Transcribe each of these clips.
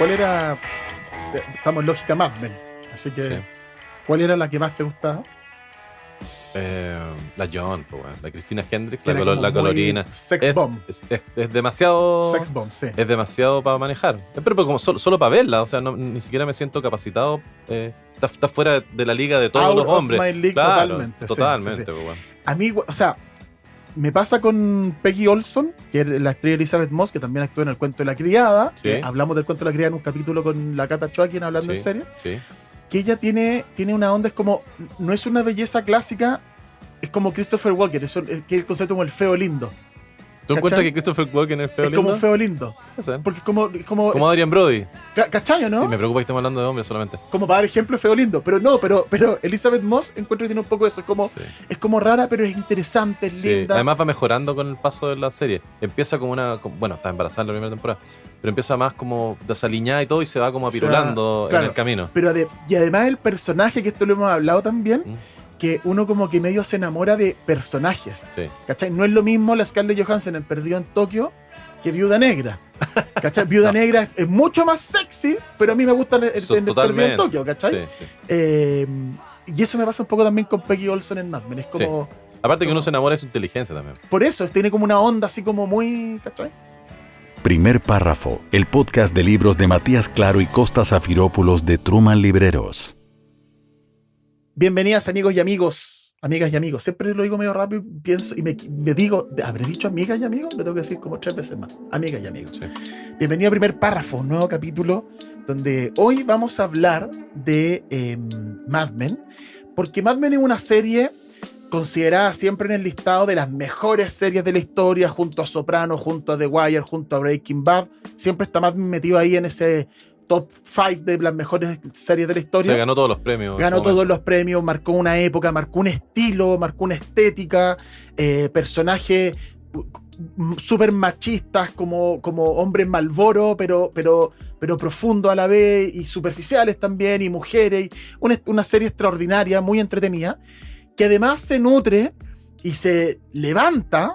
¿cuál era? Estamos en lógica Mad Men, así que, Sí. ¿cuál era la que más te gustaba? La John, pues, bueno, la Cristina Hendricks, Que la, era como muy colorina. sex bomb. Es demasiado. Sex bomb, sí. Es demasiado para manejar. Pero como solo para verla, o sea, ni siquiera me siento capacitado. Está fuera de la liga de todos Out los of hombres. my league, Claro, totalmente, sí, totalmente, sí. pues, bueno. A mí, o sea, me pasa con Peggy Olson, que es la actriz Elizabeth Moss, que también actuó en El Cuento de la Criada. Sí. Que hablamos del Cuento de la Criada en un capítulo con la Cata Choaquin hablando en Sí, serio. sí. Que ella tiene una onda, es como, no es una belleza clásica, es como Christopher Walken, que es el concepto como el feo lindo. ¿Tú encuentras ¿Cachai? que Christopher Walken es feo Es lindo? como un feo lindo. No sé. Porque es como Como Adrian Brody. ¿cachai, no? Sí, me preocupa que estemos hablando de hombres solamente. Como para dar ejemplo feo lindo. Pero no, pero Elizabeth Moss encuentro que tiene un poco de eso. Sí. Es como rara, pero es interesante, es Sí. linda. Además va mejorando con el paso de la serie. Empieza como bueno, está embarazada en la primera temporada, pero empieza más como desaliñada y todo y se va como apirulando claro, en el camino. Pero y además el personaje, que esto lo hemos hablado también, que uno como que medio se enamora de personajes. Sí. ¿Cachai? No es lo mismo la Scarlett Johansson en Perdido en Tokio que Viuda Negra. ¿Cachai? Viuda Negra es mucho más sexy, pero a mí me gusta en Perdido en Tokio, ¿cachai? Sí, sí. Y eso me pasa un poco también con Peggy Olson en Mad Men. Es como... Aparte que uno se enamora de su inteligencia también. Por eso, tiene como una onda así como muy... ¿cachai? Primer Párrafo, el podcast de libros de Matías Claro y Costa Zafirópulos de Truman Libreros. Bienvenidas, amigos y amigas y amigos. Siempre lo digo medio rápido, pienso y me digo, ¿habré dicho amigas y amigos? Le tengo que decir como 3 veces más. Amigas y amigos. Sí. Bienvenido a Primer Párrafo, un nuevo capítulo donde hoy vamos a hablar de Mad Men, porque Mad Men es una serie considerada siempre en el listado de las mejores series de la historia, junto a Soprano, junto a The Wire, junto a Breaking Bad. Siempre está Mad Men metido ahí en ese top 5 de las mejores series de la historia. Se ganó todos los premios. Ganó todos los premios, marcó una época, marcó un estilo, marcó una estética, personajes súper machistas como hombres Malboro, pero profundo a la vez, y superficiales también, y mujeres, y una serie extraordinaria, muy entretenida, que además se nutre y se levanta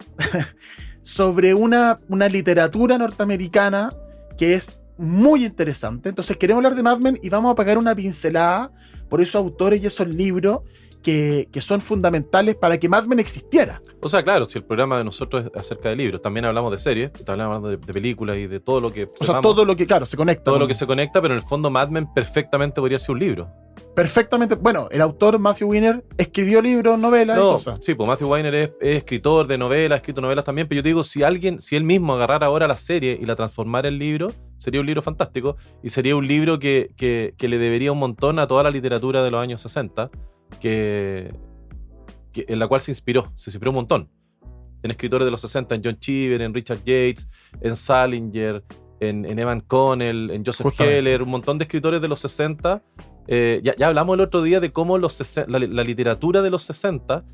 sobre una literatura norteamericana que es muy interesante. Entonces queremos hablar de Mad Men y vamos a pagar una pincelada por esos autores y esos libros que son fundamentales para que Mad Men existiera. O sea, claro, si el programa de nosotros es acerca de libros, también hablamos de series, también hablamos de películas y de todo lo que O sea, todo lo que, claro, se conecta. Todo lo que se conecta, pero en el fondo Mad Men perfectamente podría ser un libro. Perfectamente. Bueno, el autor Matthew Weiner escribió libros, novelas y cosas. Sí, pues Matthew Weiner es escritor de novelas, ha escrito novelas también, pero yo te digo, si él mismo agarrara ahora la serie y la transformara en libro, sería un libro fantástico y sería un libro que le debería un montón a toda la literatura de los años 60, en la cual se inspiró un montón. En escritores de los 60, en John Cheever, en Richard Yates, en Salinger, en Evan Connell, en Joseph Justamente. Heller, un montón de escritores de los 60. Ya hablamos el otro día de cómo la literatura de los 60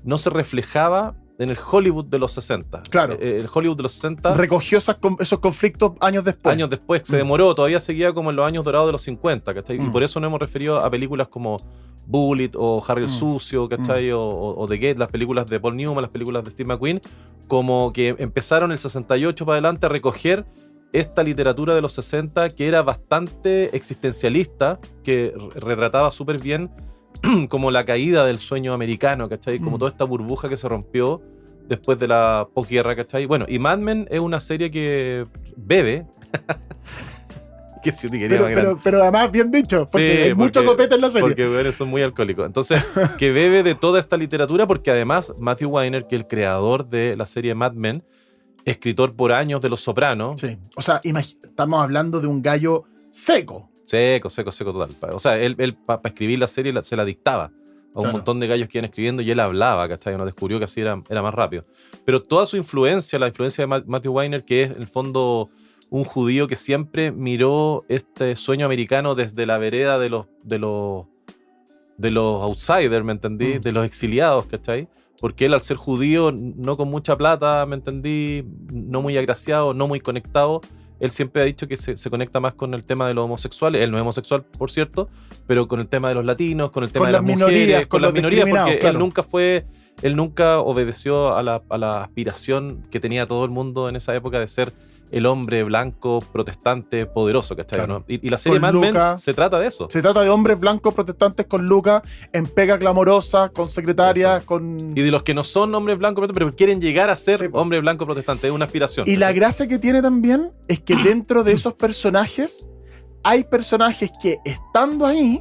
no se reflejaba en el Hollywood de los 60. Claro. El Hollywood de los 60... Recogió esos conflictos años después. Años después, se demoró, todavía seguía como en los años dorados de los 50, ¿cachai? Y por eso nos hemos referido a películas como Bullitt o Harry el Sucio, ¿cachai? O The Gate, las películas de Paul Newman, las películas de Steve McQueen, como que empezaron el 68 para adelante a recoger esta literatura de los 60 que era bastante existencialista, que retrataba súper bien como la caída del sueño americano, ¿cachai? Como toda esta burbuja que se rompió después de la posguerra, ¿cachai? Bueno, y Mad Men es una serie que bebe que si te quería más grande. Pero además bien dicho, porque hay mucho copete en la serie. Porque bueno, son muy alcohólicos. Entonces, que bebe de toda esta literatura, porque además Matthew Weiner, que es el creador de la serie Mad Men, escritor por años de Los Sopranos. Sí. O sea, estamos hablando de un gallo seco. Seco total. O sea, él para escribir la serie se la dictaba a un montón de gallos que iban escribiendo y él hablaba, ¿cachai? Uno descubrió que así era más rápido. Pero toda su influencia, la influencia de Matthew Weiner, que es en el fondo un judío que siempre miró este sueño americano desde la vereda de los outsiders, ¿me entendí? De los exiliados, ¿cachai? Porque él, al ser judío, no con mucha plata, ¿me entendí? No muy agraciado, no muy conectado, él siempre ha dicho que se conecta más con el tema de los homosexuales. Él no es homosexual, por cierto, pero con el tema de los latinos, con el tema de las mujeres, con las minorías, porque claro, él nunca obedeció a la aspiración que tenía todo el mundo en esa época de ser el hombre blanco protestante poderoso, ¿cachai? Claro. ¿No? Y la serie Con Mad Men Luca. se trata de eso. Se trata de hombres blancos protestantes con lucas, en pega clamorosa, con secretarias, Eso. con... Y de los que no son hombres blancos, pero quieren llegar a ser Sí, po. hombres blancos protestantes, es una aspiración. Y la ¿cachai? gracia que tiene también es que dentro de esos personajes hay personajes que estando ahí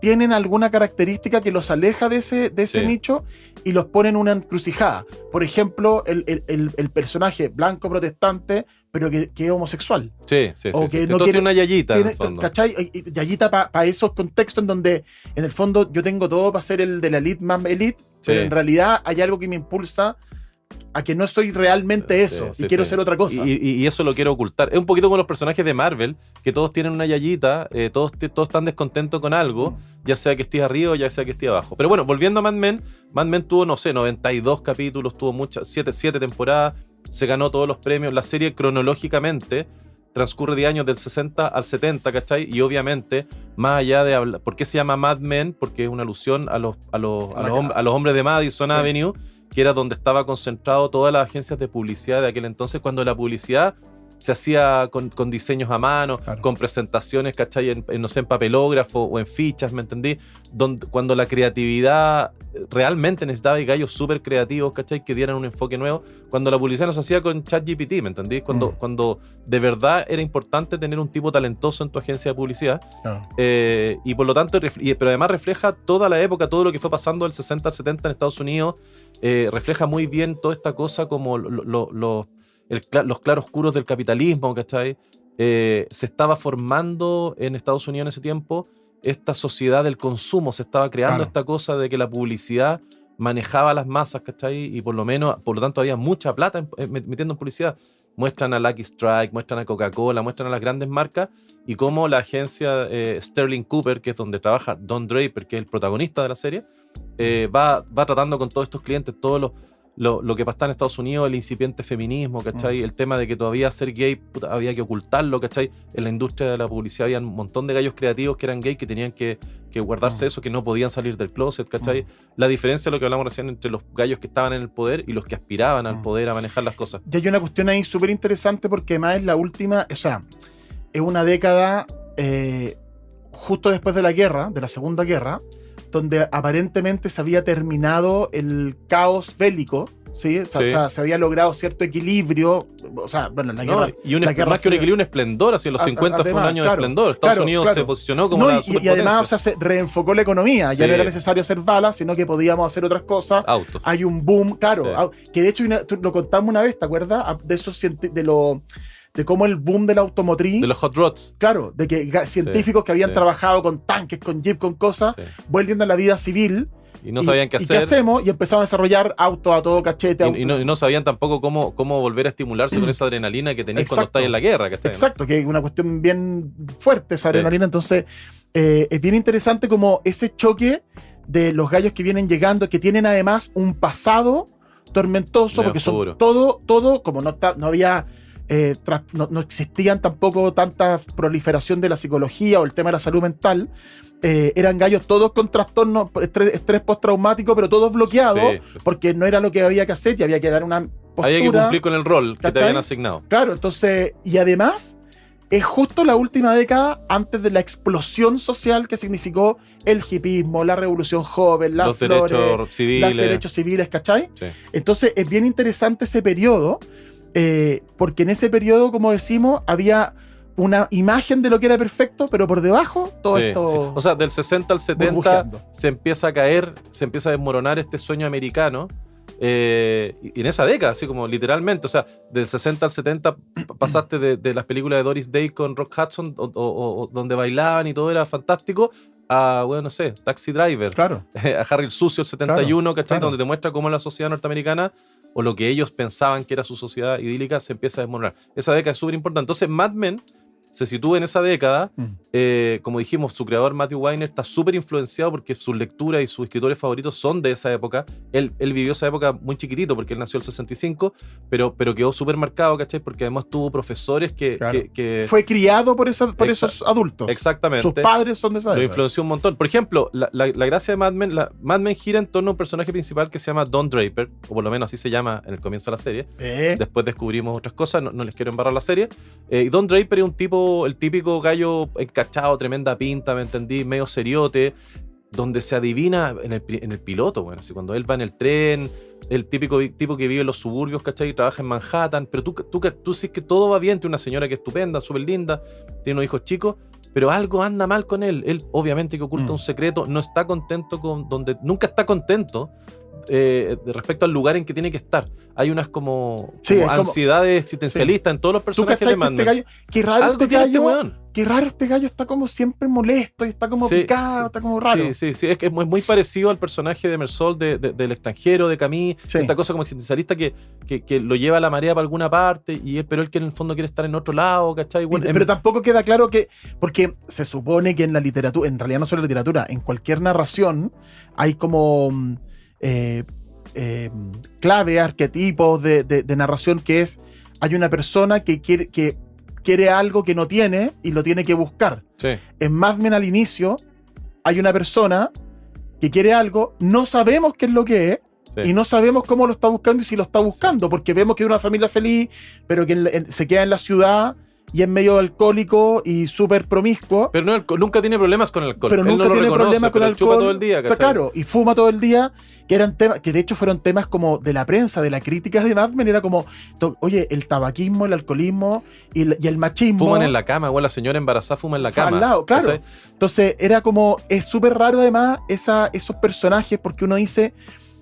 tienen alguna característica que los aleja de ese Sí. nicho y los pone en una encrucijada. Por ejemplo, el personaje blanco protestante, pero que es homosexual. Sí. O que no Todo quiere- tiene una yayita en Tiene, el fondo. ¿cachai? Y allita para esos contextos en donde, en el fondo, yo tengo todo para ser el de la elite más elite, pero Sí. en realidad hay algo que me impulsa a que no soy realmente eso Sí, y quiero ser otra cosa. Y eso lo quiero ocultar. Es un poquito como los personajes de Marvel, que todos tienen una yayita, todos están descontentos con algo, ya sea que esté arriba o ya sea que esté abajo. Pero bueno, volviendo a Mad Men tuvo, no sé, 92 capítulos, tuvo muchas, 7 temporadas, se ganó todos los premios. La serie cronológicamente transcurre de años del 60 al 70, ¿cachai? Y obviamente, más allá de hablar... ¿Por qué se llama Mad Men? Porque es una alusión a los hombres de Madison Sí. Avenue, que era donde estaba concentrado todas las agencias de publicidad de aquel entonces, cuando la publicidad se hacía con diseños a mano, Claro. con presentaciones, ¿cachai? No sé, en papelógrafo o en fichas, ¿me entendí? Cuando la creatividad realmente necesitaba gallos súper creativos, ¿cachai? Que dieran un enfoque nuevo. Cuando la publicidad no se hacía con ChatGPT, ¿me entendí? Cuando de verdad era importante tener un tipo talentoso en tu agencia de publicidad. Claro. Y por lo tanto, pero además refleja toda la época, todo lo que fue pasando del 60 al 70 en Estados Unidos. Refleja muy bien toda esta cosa como los claroscuros del capitalismo, ¿cachai? Se estaba formando en Estados Unidos en ese tiempo esta sociedad del consumo, se estaba creando Claro. esta cosa de que la publicidad manejaba las masas, ¿cachai? Y por lo tanto había mucha plata metiendo en publicidad. Muestran a Lucky Strike, muestran a Coca-Cola, muestran a las grandes marcas y cómo la agencia Sterling Cooper, que es donde trabaja Don Draper, que es el protagonista de la serie, va tratando con todos estos clientes, todo lo que pasa en Estados Unidos, el incipiente feminismo, ¿cachai? El tema de que todavía ser gay había que ocultarlo, ¿cachai? En la industria de la publicidad había un montón de gallos creativos que eran gay, que tenían que guardarse eso, que no podían salir del closet, ¿cachai? La diferencia, lo que hablamos recién, entre los gallos que estaban en el poder y los que aspiraban al poder, a manejar las cosas. Y hay una cuestión ahí súper interesante porque además es la última, o sea, es una década justo después de la guerra, de la Segunda Guerra, donde aparentemente se había terminado el caos bélico, ¿sí? O sea, se había logrado cierto equilibrio, o sea, bueno, la guerra... Y la guerra más que un fría. equilibrio, un esplendor, así en los 50 fue un Además, año claro, de esplendor. Estados claro, Unidos claro. se posicionó como No, la y superpotencia. además, o sea, se reenfocó la economía, ya Sí. no era necesario hacer balas, sino que podíamos hacer otras cosas. Autos. Hay un boom, claro, Sí. que de hecho tú lo contamos una vez, ¿te acuerdas? De esos de cómo el boom de la automotriz, De los hot rods. claro, de que científicos que habían sí. trabajado con tanques, con jeep, con cosas, Sí. vuelven a la vida civil. Y no sabían qué ¿Y hacer. qué hacemos? Y empezaron a desarrollar autos a todo cachete. Y no sabían tampoco cómo volver a estimularse con esa adrenalina que tenéis cuando Exacto. estáis en la guerra. ¿cachai? Exacto, que es una cuestión bien fuerte esa Sí. adrenalina. Entonces, es bien interesante como ese choque de los gallos que vienen llegando, que tienen además un pasado tormentoso, Medio porque oscuro. son todo, como no había, no existían tampoco tanta proliferación de la psicología o el tema de la salud mental. Eran gallos todos con trastornos, estrés postraumático, pero todos bloqueados, Sí. porque no era lo que había que hacer y había que dar una postura. Había que cumplir con el rol que te ¿cachai? habían asignado. Claro, entonces, y además, es justo la última década antes de la explosión social que significó el hipismo, la revolución joven, las Los flores, derechos civiles. los derechos civiles, ¿cachai? Sí. Entonces, es bien interesante ese periodo, porque en ese periodo, como decimos, había una imagen de lo que era perfecto, pero por debajo todo Sí, esto... sí. O sea, del 60 al 70 burbujeando. se empieza a caer, se empieza a desmoronar este sueño americano. Y en esa década, así como literalmente, o sea, del 60 al 70 pasaste de las películas de Doris Day con Rock Hudson, o donde bailaban y todo era fantástico, a, bueno, no sé, Taxi Driver, Claro, a Harry el Sucio, el 71, ¿cachai? claro. Donde te muestra cómo la sociedad norteamericana, o lo que ellos pensaban que era su sociedad idílica, se empieza a desmoronar. Esa década es súper importante. Entonces, Mad Men se sitúa en esa década. Como dijimos, su creador Matthew Weiner está súper influenciado porque sus lecturas y sus escritores favoritos son de esa época. Él vivió esa época muy chiquitito porque él nació en el 65, pero quedó súper marcado, ¿cachai? Porque además tuvo profesores que fue criado por esos adultos. Exactamente. Sus padres son de esa época. Lo influenció un montón. Por ejemplo, la gracia de Mad Men, Mad Men gira en torno a un personaje principal que se llama Don Draper, o por lo menos así se llama en el comienzo de la serie. Después descubrimos otras cosas, no les quiero embarrar la serie. Y Don Draper es el típico gallo encachado, tremenda pinta, ¿me entendí? Medio seriote, donde se adivina en el piloto, bueno, así cuando él va en el tren, el típico tipo que vive en los suburbios, ¿cachai? Y trabaja en Manhattan, pero tú sí que todo va bien, tiene una señora que es estupenda, súper linda, tiene unos hijos chicos, pero algo anda mal con él. Él obviamente que oculta un secreto, no está contento nunca está contento respecto al lugar en que tiene que estar. Hay unas como ansiedades existencialistas en todos los personajes de Mad Men. Qué raro este gallo está como siempre molesto y está como picado, está como raro. Sí, es que es muy parecido al personaje de Mersol del extranjero, de Camille, esta cosa como existencialista que lo lleva a la marea para alguna parte, pero él que en el fondo quiere estar en otro lado, ¿cachai? Bueno, pero tampoco queda claro porque se supone que en la literatura, en realidad no solo en la literatura, en cualquier narración hay como clave, arquetipos de narración, que es, hay una persona que quiere algo que no tiene y lo tiene que buscar. En Mad Men al inicio hay una persona que quiere algo, no sabemos qué es lo que es, y no sabemos cómo lo está buscando y si lo está buscando, porque vemos que es una familia feliz, pero que se queda en la ciudad y es medio alcohólico y súper promiscuo. Pero nunca tiene problemas con el alcohol. Pero nunca tiene problemas con el alcohol. Chupa todo el día, ¿cachai? Claro, y fuma todo el día, que eran temas, que de hecho fueron temas como de la prensa, de la crítica de Mad Men, era como, oye, el tabaquismo, el alcoholismo y el machismo. Fuman en la cama, igual la señora embarazada fuma en la cama. Al lado, claro. ¿Cachai? Entonces era como, es súper raro además esos personajes, porque uno dice,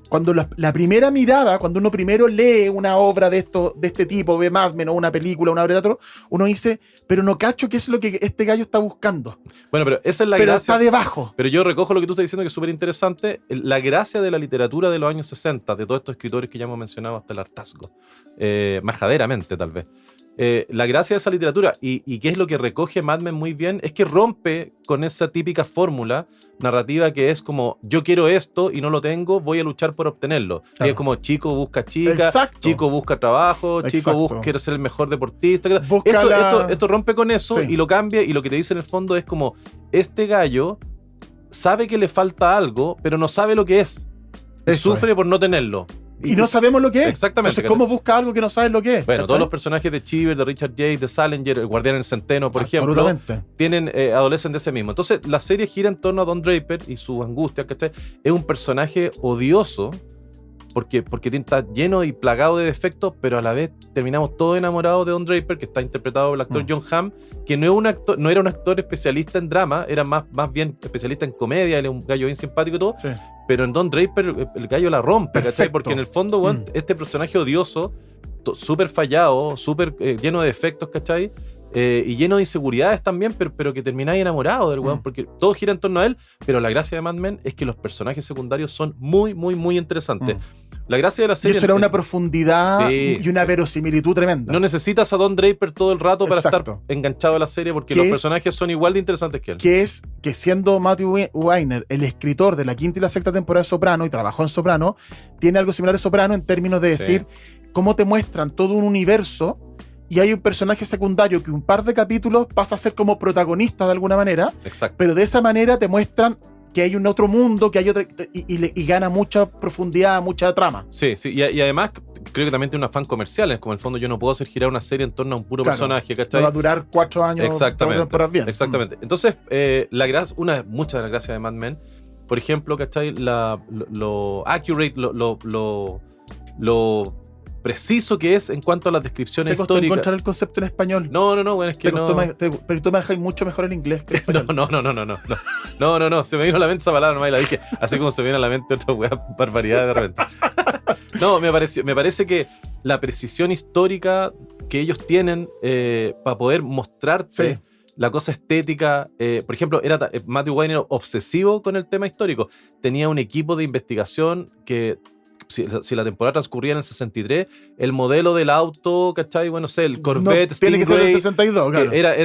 cuando la primera mirada, cuando uno primero lee una obra de este tipo, ve Mad Men o una película, una obra de teatro, uno dice, pero no cacho qué es lo que este gallo está buscando. Bueno, pero esa es la pero gracia. Está debajo. Pero yo recojo lo que tú estás diciendo, que es súper interesante. La gracia de la literatura de los años 60, de todos estos escritores que ya hemos mencionado hasta el hartazgo, majaderamente tal vez. La gracia de esa literatura y qué es lo que recoge Mad Men muy bien es que rompe con esa típica fórmula narrativa que es como, yo quiero esto y no lo tengo, voy a luchar por obtenerlo. Claro. Y es como, chico busca chica, chico busca trabajo, chico quiere ser el mejor deportista. Esto rompe con eso y lo cambia, y lo que te dice en el fondo es como, este gallo sabe que le falta algo, pero no sabe lo que es. Sufre por no tenerlo. Y no sabemos lo que es. Exactamente. Entonces, ¿cómo busca algo que no sabes lo que es? Bueno, todos los personajes de Cheever, de Richard Yates, de Salinger, el Guardián del Centeno, por ejemplo, adolecen de ese mismo. Entonces, la serie gira en torno a Don Draper y su angustia, ¿cachai? Es un personaje odioso porque está lleno y plagado de defectos, pero a la vez terminamos todos enamorados de Don Draper, que está interpretado por el actor John Hamm, que no era un actor especialista en drama, era más bien especialista en comedia, él es un gallo bien simpático y todo. Sí. Pero en Don Draper el gallo la rompe, ¿cachai? Porque en el fondo, este personaje odioso, súper fallado, súper lleno de defectos, ¿cachai? Y lleno de inseguridades también, pero que termináis enamorado del weón, porque todo gira en torno a él, pero la gracia de Mad Men es que los personajes secundarios son muy, muy, muy interesantes. La gracia de la serie... Y eso era una profundidad y una verosimilitud tremenda. No necesitas a Don Draper todo el rato para estar enganchado a la serie, porque los personajes son igual de interesantes que él. Que siendo Matthew Weiner el escritor de la quinta y la sexta temporada de Soprano, y trabajó en Soprano, tiene algo similar a Soprano en términos de decir cómo te muestran todo un universo y hay un personaje secundario que un par de capítulos pasa a ser como protagonista de alguna manera. Exacto. Pero de esa manera te muestran que hay un otro mundo, que hay otra, y gana mucha profundidad, mucha trama. Sí, y además creo que también tiene un afán comercial, es como en el fondo yo no puedo hacer girar una serie en torno a un puro personaje, ¿cachai? Va a durar 4 años. Exactamente. Exactamente. Entonces, muchas de las gracias de Mad Men, por ejemplo, ¿cachai? Lo accurate, lo preciso que es en cuanto a las descripciones históricas. ¿Te costó encontrar el concepto en español? No, bueno, es que pero tú manejas mucho mejor el inglés que el español. No, se me vino a la mente esa palabra nomás y la dije, así como se me viene a la mente otra barbaridad de repente. No, me parece que la precisión histórica que ellos tienen para poder mostrarte la cosa estética, por ejemplo, era Matthew Weiner obsesivo con el tema histórico. Tenía un equipo de investigación que si la temporada transcurría en el 63, el modelo del auto, ¿cachai? Bueno, sé, el Corvette No, tiene que ser el 62, claro. era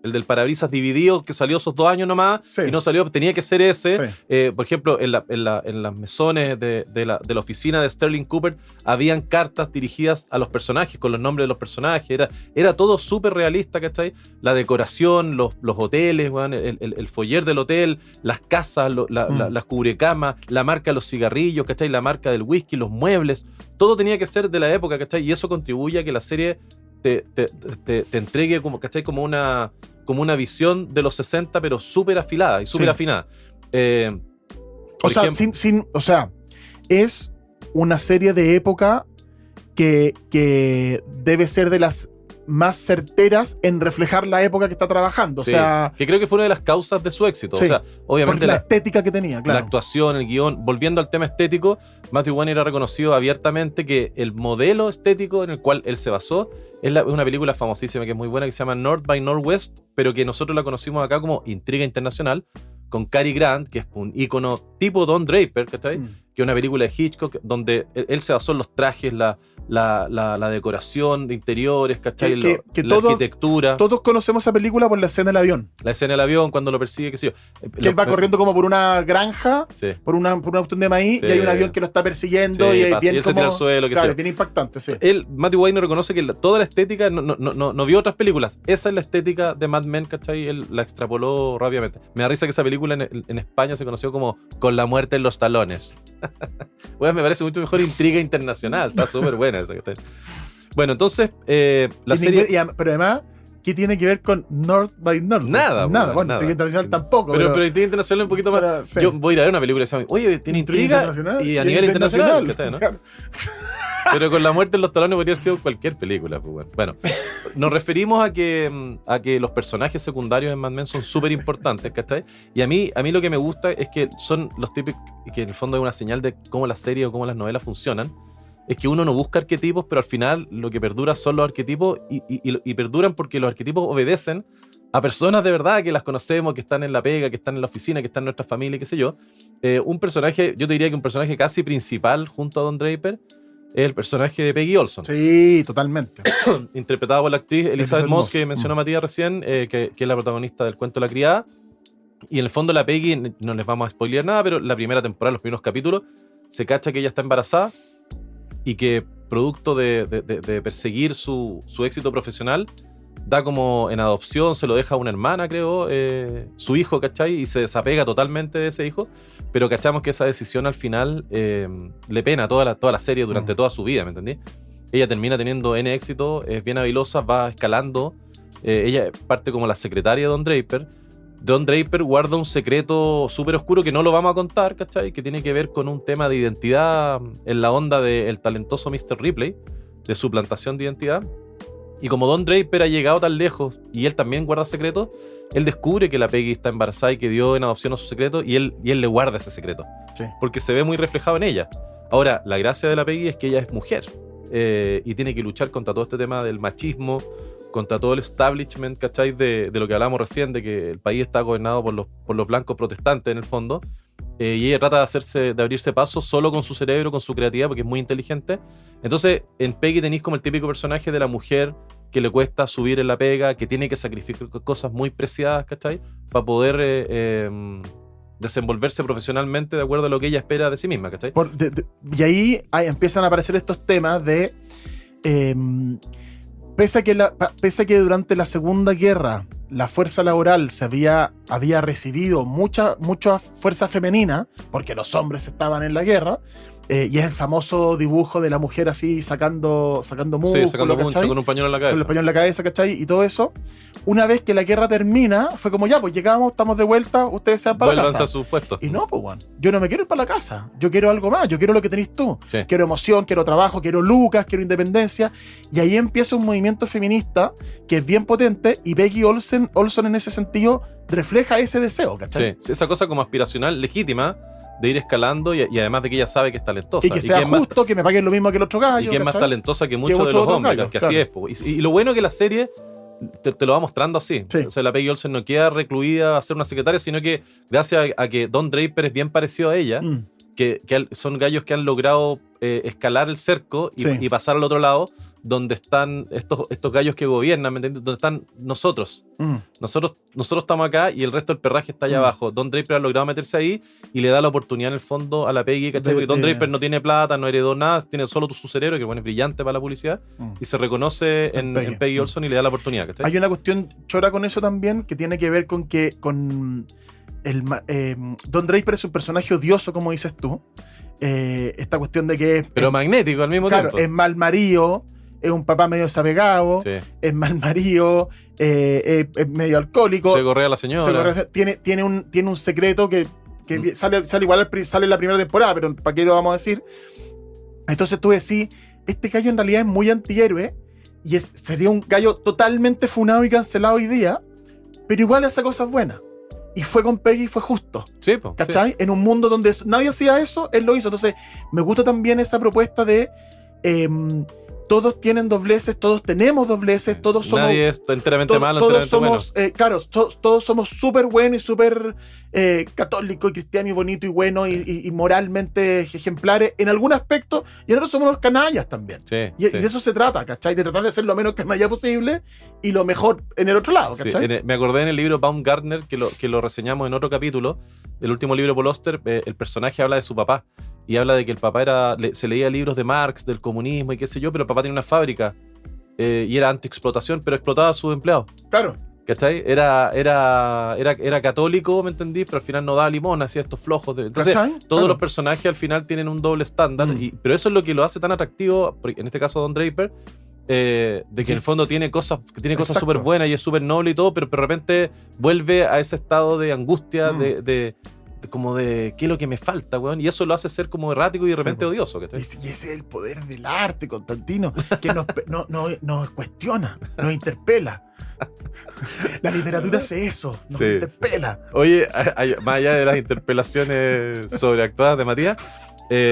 el del parabrisas dividido, que salió esos 2 años nomás, Sí. y no salió, tenía que ser ese. Sí. Por ejemplo, en las mesones de la oficina de Sterling Cooper habían cartas dirigidas a los personajes, con los nombres de los personajes, era todo súper realista, ¿cachai? La decoración, los hoteles, bueno, el foyer del hotel, las casas, las cubrecamas, la marca de los cigarrillos, ¿cachai? La marca del whisky, los muebles, todo tenía que ser de la época, ¿cachai? Y eso contribuye a que la serie te entregue como, ¿cachai? Como una visión de los 60, pero súper afilada y súper afinada. O sea, es una serie de época que debe ser de las más certeras en reflejar la época que está trabajando. Sí, o sea, que creo que fue una de las causas de su éxito. Sí, o sea, obviamente la estética que tenía, claro. La actuación, el guión. Volviendo al tema estético, Matthew Weiner ha reconocido abiertamente que el modelo estético en el cual él se basó es una película famosísima que es muy buena, que se llama North by Northwest, pero que nosotros la conocimos acá como Intriga Internacional, con Cary Grant, que es un ícono tipo Don Draper, ¿cachai? Que es una película de Hitchcock donde él se basó en los trajes, la decoración de interiores, ¿cachai? La arquitectura. Todos conocemos esa película por la escena del avión. La escena del avión, cuando lo persigue, qué sé yo. Que él va corriendo como por una granja, sí, por una auto de maíz, sí, y hay un avión que lo está persiguiendo, sí, y bien él se tira al suelo, claro, bien impactante, sí. Matthew Weiner reconoce que toda la estética, no vio otras películas. Esa es la estética de Mad Men, ¿cachai? Él la extrapoló rápidamente. Me da risa que esa película en España se conoció como Con la muerte en los talones. Bueno, me parece mucho mejor Intriga Internacional. Está súper buena esa. Bueno, entonces, la serie... Pero además, ¿qué tiene que ver con North by North? Nada. Bueno, nada. Intriga Internacional tampoco. Pero Intriga Internacional un poquito más... Sí. Yo voy a ir a ver una película y se llama, oye, tiene intriga y a nivel internacional. ¿No? Claro. Pero Con la muerte en los talones podría haber sido cualquier película. Pues bueno, nos referimos a que los personajes secundarios en Mad Men son súper importantes, ¿cachai? Y a mí lo que me gusta es que son los típicos, que en el fondo es una señal de cómo las series o cómo las novelas funcionan. Es que uno no busca arquetipos, pero al final lo que perdura son los arquetipos y perduran porque los arquetipos obedecen a personas de verdad que las conocemos, que están en la pega, que están en la oficina, que están en nuestra familia, qué sé yo. Un personaje, yo te diría que un personaje casi principal junto a Don Draper es el personaje de Peggy Olson. Sí, totalmente. Interpretada por la actriz Elizabeth Moss, que mencionó Matías recién, que es la protagonista del cuento La Criada. Y en el fondo la Peggy, no les vamos a spoilear nada, pero la primera temporada, los primeros capítulos, se cacha que ella está embarazada y que producto de perseguir su éxito profesional, da como en adopción, se lo deja a una hermana, creo, su hijo, ¿cachai? Y se desapega totalmente de ese hijo, pero cachamos que esa decisión al final le pena toda la serie durante toda su vida, ¿me entendí? Ella termina teniendo N éxito, es bien habilosa, va escalando, ella parte como la secretaria de Don Draper. Don Draper guarda un secreto súper oscuro que no lo vamos a contar, ¿cachai? Que tiene que ver con un tema de identidad en la onda del talentoso Mr. Ripley, de suplantación de identidad. Y como Don Draper ha llegado tan lejos y él también guarda secretos, él descubre que la Peggy está embarazada y que dio en adopción a su secreto y él le guarda ese secreto. Sí. Porque se ve muy reflejado en ella. Ahora, la gracia de la Peggy es que ella es mujer y tiene que luchar contra todo este tema del machismo, contra todo el establishment, ¿cachai? De lo que hablábamos recién, de que el país está gobernado por los blancos protestantes en el fondo. Y ella trata de abrirse paso solo con su cerebro, con su creatividad, porque es muy inteligente. Entonces, en Peggy tenéis como el típico personaje de la mujer que le cuesta subir en la pega, que tiene que sacrificar cosas muy preciadas, ¿cachai? Para poder desenvolverse profesionalmente de acuerdo a lo que ella espera de sí misma, ¿cachai? Y ahí empiezan a aparecer estos temas de... Pese a que durante la Segunda Guerra la fuerza laboral había recibido mucha fuerza femenina, porque los hombres estaban en la guerra, y es el famoso dibujo de la mujer así sacando músculo, sí, sacando mucho con un pañuelo en la cabeza. Con el pañuelo en la cabeza, ¿cachai? Y todo eso. Una vez que la guerra termina, fue como ya, pues llegamos, estamos de vuelta, ustedes se van para la casa. Vuélvanse a sus puestos. Y no, pues bueno, yo no me quiero ir para la casa, yo quiero algo más, yo quiero lo que tenés tú. Sí. Quiero emoción, quiero trabajo, quiero lucas, quiero independencia. Y ahí empieza un movimiento feminista que es bien potente y Peggy Olson en ese sentido refleja ese deseo, ¿cachai? Sí, esa cosa como aspiracional, legítima, de ir escalando y además de que ella sabe que es talentosa. Y que sea justo, que me paguen lo mismo que el otro gallo. Y que es más talentosa que muchos de los hombres, gallos, que claro. Así es. Po. Y lo bueno es que la serie te lo va mostrando así. Sí. O sea, la Peggy Olson no queda recluida a ser una secretaria, sino que gracias a que Don Draper es bien parecido a ella, son gallos que han logrado escalar el cerco y pasar al otro lado, donde están estos gallos que gobiernan, ¿me entiendes? Donde están nosotros. Nosotros estamos acá y el resto del perraje está allá abajo. Don Draper ha logrado meterse ahí y le da la oportunidad en el fondo a la Peggy, ¿cachai? Porque Don Draper no tiene plata, no heredó nada, tiene solo su cerebro, que bueno, es brillante para la publicidad, y se reconoce en Peggy Olson y le da la oportunidad, ¿cachai? Hay una cuestión chora con eso también, que tiene que ver con que Don Draper es un personaje odioso, como dices tú. Esta cuestión de que pero magnético al mismo tiempo. Claro, es mal marido, es un papá medio desapegado, es mal marido, es medio alcohólico. Se correa a la señora. Tiene un secreto que sale igual, sale en la primera temporada, pero ¿para qué lo vamos a decir? Entonces tú decís, este gallo en realidad es muy antihéroe y sería un gallo totalmente funado y cancelado hoy día, pero igual hace cosas buenas. Y fue con Peggy y fue justo. Sí, ¿cachai? Sí. En un mundo donde nadie hacía eso, él lo hizo. Entonces, me gusta también esa propuesta de todos tienen dobleces, todos tenemos dobleces, todos somos... Nadie es enteramente malo, todos somos, claro, todos somos súper buenos y súper católicos y cristianos y bonitos y buenos y moralmente ejemplares en algún aspecto, y nosotros somos unos canallas también. Y de eso se trata, ¿cachai? De tratar de ser lo menos canalla posible y lo mejor en el otro lado, ¿cachai? Me acordé en el libro Baumgartner, que lo reseñamos en otro capítulo, del último libro de Paul Auster, el personaje habla de su papá. Y habla de que el papá se leía libros de Marx, del comunismo y qué sé yo, pero el papá tenía una fábrica y era antiexplotación, pero explotaba a sus empleados. Claro. ¿Cachai? Era católico, ¿me entendí? Pero al final no daba limón, hacía estos flojos. Entonces, todos los personajes al final tienen un doble estándar, pero eso es lo que lo hace tan atractivo, en este caso Don Draper, de que en el fondo tiene cosas súper buenas y es súper noble y todo, pero de repente vuelve a ese estado de angustia, como de qué es lo que me falta, weón, y eso lo hace ser como errático y de repente odioso. Y ese es el poder del arte, Constantino, que nos cuestiona, nos interpela. La literatura hace eso, nos interpela. Oye, más allá de las interpelaciones sobreactuadas de Matías,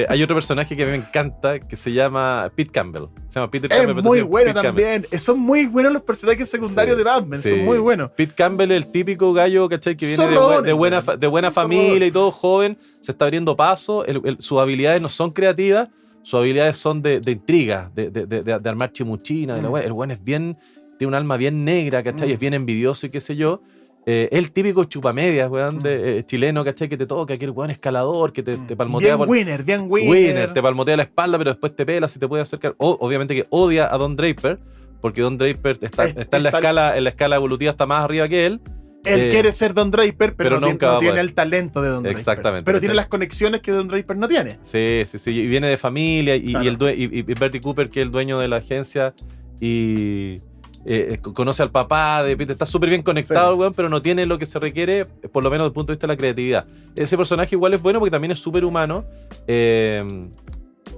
hay otro personaje que a mí me encanta que se llama Pete Campbell. Se llama Peter Campbell. Es muy bueno también. Son muy buenos los personajes secundarios de Batman. Son muy buenos. Pete Campbell es el típico gallo, ¿cachai? Que viene de buena familia y todo, joven. Se está abriendo paso. Sus habilidades no son creativas. Sus habilidades son de intriga, de armar chimuchina. El buen es bien... Tiene un alma bien negra, ¿cachai? Es bien envidioso y qué sé yo. El típico chupamedias, weón, chileno, ¿cachai? Que te toca, que el weón escalador, que te palmotea. Bien winner. Te palmotea la espalda, pero después te pelas y te puede acercar. Obviamente que odia a Don Draper, porque Don Draper está en la escala evolutiva, está más arriba que él. Él quiere ser Don Draper, pero no tiene el talento de Don Draper. Exactamente. Pero tiene las conexiones que Don Draper no tiene. Sí. Y viene de familia, y Bertie Cooper, que es el dueño de la agencia, y... conoce al papá de Peter, está súper bien conectado, weón, pero no tiene lo que se requiere, por lo menos desde el punto de vista de la creatividad. Ese personaje igual es bueno porque también es súper humano.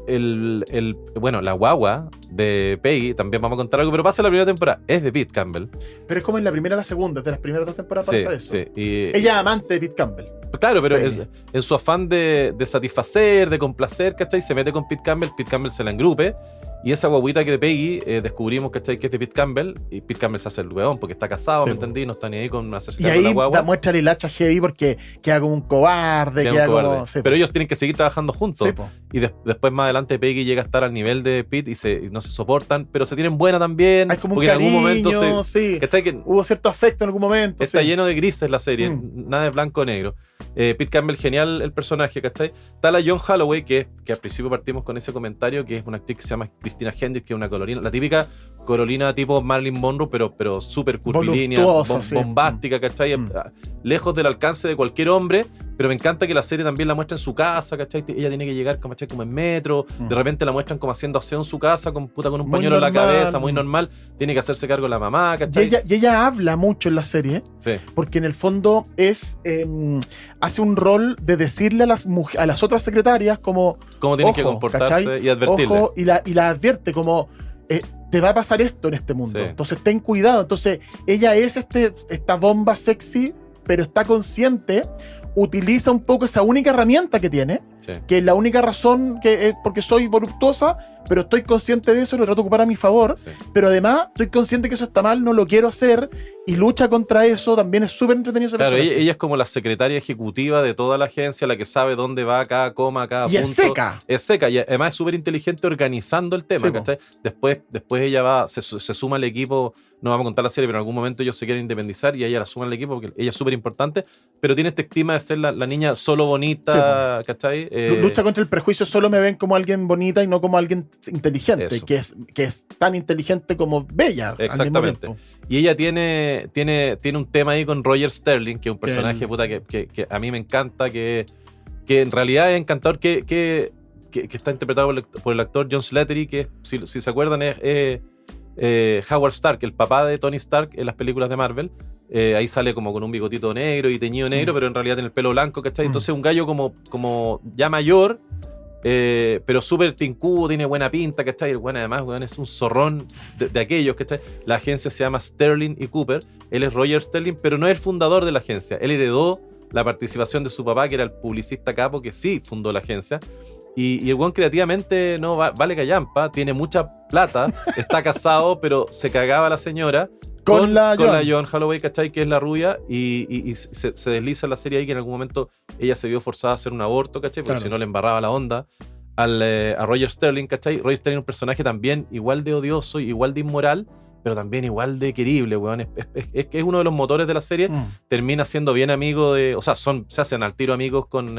La guagua de Peggy, también vamos a contar algo, pero pasa la primera temporada, es de Pete Campbell. Pero es como en la primera o la segunda, de las primeras 2 temporadas pasa eso. Sí. Ella es amante de Pete Campbell. Claro, pero en su afán de satisfacer, de complacer, ¿cachai? Se mete con Pete Campbell se la engrupe. Y esa guaguita que de Peggy descubrimos, ¿cachai? Que es de Pete Campbell. Y Pete Campbell se hace el weón porque está casado, ¿me entendí? No está ni ahí con hacerse y ahí la guagua. Muestra la hilacha heavy porque queda como un cobarde. Como, pero ellos tienen que seguir trabajando juntos. Y después más adelante Peggy llega a estar al nivel de Pete y no se soportan, pero se tienen buena también. Hay como un cariño, en algún momento ¿cachai? Que hubo cierto afecto en algún momento. Está lleno de grises la serie, nada de blanco o negro. Pete Campbell, genial el personaje, ¿cachai? Está la John Holloway, que al principio partimos con ese comentario, que es una actriz que se llama Christina Hendricks, que es una colorina, la típica colorina tipo Marilyn Monroe, pero súper curvilínea, bombástica, ¿cachai? Lejos del alcance de cualquier hombre, pero me encanta que la serie también la muestra en su casa, ¿cachai? Ella tiene que llegar, ¿cachai? Como en metro, de repente la muestran como haciendo aseo en su casa, con un pañuelo en la cabeza, muy normal, tiene que hacerse cargo de la mamá, ¿cachai? Y ella habla mucho en la serie, porque en el fondo hace un rol de decirle a las otras secretarias como cómo tienen que comportarse, ¿cachai? Y advertirle. Ojo, y la advierte como te va a pasar esto en este mundo, entonces ten cuidado. Entonces ella es esta bomba sexy, pero está consciente, utiliza un poco esa única herramienta que tiene, que es la única razón que es porque soy voluptuosa, pero estoy consciente de eso, lo trato de ocupar a mi favor, Sí. pero además estoy consciente que eso está mal, no lo quiero hacer, y lucha contra eso, también es súper entretenido ese Claro, personaje. ella es como la secretaria ejecutiva de toda la agencia, la que sabe dónde va cada coma, cada Y punto. es seca. Es seca y además es súper inteligente organizando el tema, Sí, po. ¿cachai? Después ella se suma al equipo, no vamos a contar la serie, pero en algún momento ellos se quieren independizar y ella la suma al equipo porque ella es súper importante, pero tiene esta estima de ser la niña solo bonita, ¿cachai? Lucha contra el prejuicio, solo me ven como alguien bonita y no como alguien inteligente, Eso. que es tan inteligente como bella al mismo Exactamente. tiempo. Y ella tiene un tema ahí con Roger Sterling, que es un personaje Bien. puta, que a mí me encanta, que en realidad es encantador, que está interpretado por el actor John Slattery, que si se acuerdan es Howard Stark, el papá de Tony Stark en las películas de Marvel. Ahí sale como con un bigotito negro y teñido negro, pero en realidad tiene el pelo blanco, ¿cachai? Entonces un gallo como ya mayor, pero súper tincudo, tiene buena pinta, ¿cachai? El weón además, weón, es un zorrón de aquellos, ¿cachai? La agencia se llama Sterling y Cooper, él es Roger Sterling, pero no es el fundador de la agencia, él heredó la participación de su papá, que era el publicista capo, que sí fundó la agencia. Y el weón creativamente no vale callampa, tiene mucha plata, está casado, pero se cagaba la señora con la Joan Holloway, ¿cachai? Que es la rubia, y se desliza en la serie ahí que en algún momento ella se vio forzada a hacer un aborto, ¿cachai? Porque si no le embarraba la onda a Roger Sterling, ¿cachai? Roger Sterling es un personaje también igual de odioso, igual de inmoral, pero también igual de querible, weón. Es que es uno de los motores de la serie. Termina siendo bien amigo de... O sea, se hacen al tiro amigos con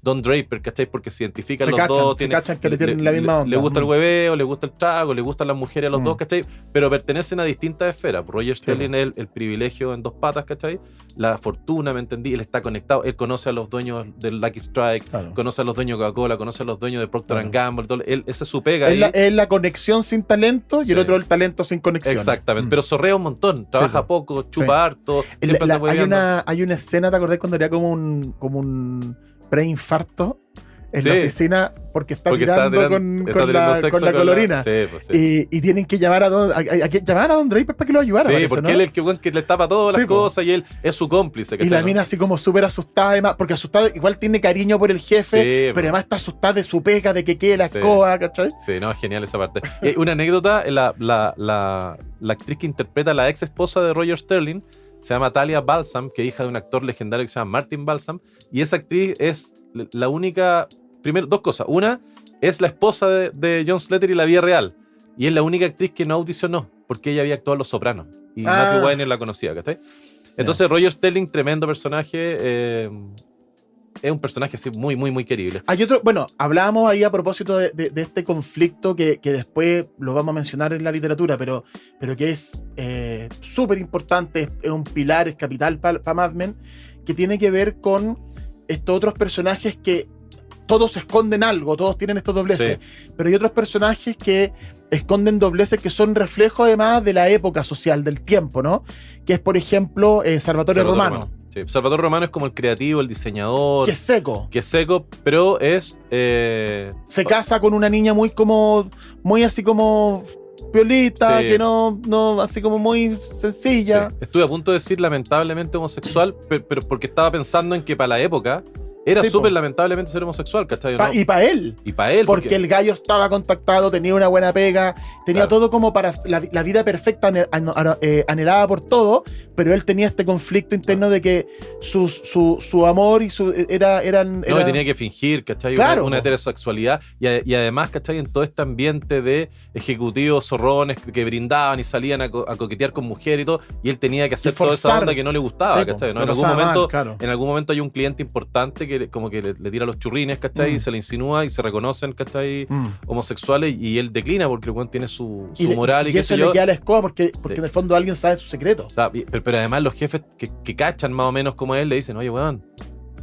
Don Draper, ¿cachai? Porque se identifican los dos. Se cachan que le tienen la misma onda. Le gusta el hueveo, le gusta el trago, le gustan las mujeres a los dos, ¿cachai? Pero pertenecen a distintas esferas. Roger Sterling es el privilegio en dos patas, ¿cachai? La fortuna, ¿me entendí? Él está conectado. Él conoce a los dueños del Lucky Strike, conoce a los dueños de Coca-Cola, conoce a los dueños de Procter & Gamble. Esa es su pega. Es la conexión sin talento y el otro el talento sin conexión. Exactamente, pero zorrea un montón, trabaja poco, chupa harto. Hay una escena, ¿te acordás cuando era como un preinfarto en la oficina porque está tirando con la colorina? Y tienen que llamar a Don Draper para que lo ayudara. Sí, parece, porque ¿no? él es el que le tapa todas las cosas y él es su cómplice. Y la mina así como súper asustada, además, porque asustada igual tiene cariño por el jefe, pero además está asustada de su pega, de que quede la escoba, ¿cachai? Sí, no, es genial esa parte. Una anécdota, la actriz que interpreta a la ex esposa de Roger Sterling se llama Talia Balsam, que es hija de un actor legendario que se llama Martin Balsam, y esa actriz es la única... Primero, dos cosas. Una, es la esposa de John Slattery en la vida real, y es la única actriz que no audicionó, porque ella había actuado en Los Sopranos, y Matthew Weiner la conocía, ¿cachai? Entonces Roger Sterling, tremendo personaje, es un personaje así muy, muy, muy querible. Hay otro, bueno, hablábamos ahí a propósito de este conflicto que después lo vamos a mencionar en la literatura, pero que es súper importante, es un pilar, es capital para Mad Men, que tiene que ver con estos otros personajes que todos esconden algo, todos tienen estos dobleces, pero hay otros personajes que esconden dobleces que son reflejo además de la época social, del tiempo, ¿no? Que es, por ejemplo, Salvatore Romano. Sí. Salvatore Romano es como el creativo, el diseñador. Que es seco. Pero es... se casa con una niña muy así como piolita, que no así como muy sencilla. Sí. Estuve a punto de decir lamentablemente homosexual, pero porque estaba pensando en que para la época era súper lamentablemente ser homosexual, ¿cachai? ¿No? Y para él. Porque el gallo estaba contactado, tenía una buena pega, tenía todo como para la vida perfecta, anhelada por todo, pero él tenía este conflicto interno de que su amor y eran... No, y tenía que fingir, ¿cachai? Claro, una heterosexualidad. Y además, ¿cachai? En todo este ambiente de ejecutivos zorrones que brindaban y salían a coquetear con mujeres y todo, y él tenía que hacer toda esa onda que no le gustaba, ¿cachai? ¿No? En algún momento hay un cliente importante que como que le tira los churrines, ¿cachai? Y se le insinúa y se reconocen, ¿cachai? Homosexuales, y él declina porque el weón tiene su moral y eso le queda a la escoba porque en el fondo alguien sabe su secreto. O sea, pero además los jefes que cachan más o menos como él le dicen, oye, weón,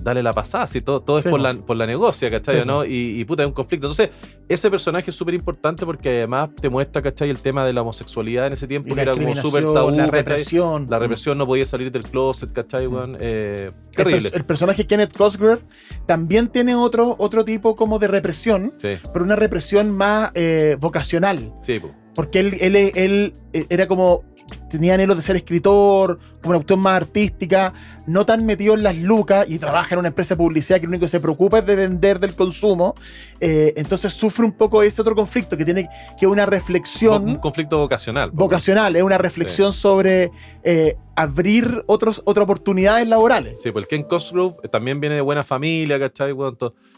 dale la pasada, si todo es por la negocia, ¿cachai? ¿No? Y puta, es un conflicto. Entonces, ese personaje es súper importante porque además te muestra, ¿cachai? El tema de la homosexualidad en ese tiempo, que era como súper tabú. La represión. La represión, no podía salir del closet, ¿cachai? Terrible. El personaje Kenneth Cosgrove también tiene otro tipo como de represión, pero una represión más vocacional. Sí, pues. Porque él era como, tenía anhelos de ser escritor, como una cuestión más artística, no tan metido en las lucas, y trabaja en una empresa de publicidad que lo único que se preocupa es de vender del consumo. Entonces sufre un poco ese otro conflicto que tiene que una reflexión. Un conflicto vocacional. Vocacional, es una reflexión sobre abrir otras oportunidades laborales. Sí, pues el Ken Cosgrove también viene de buena familia, ¿cachai? Bueno,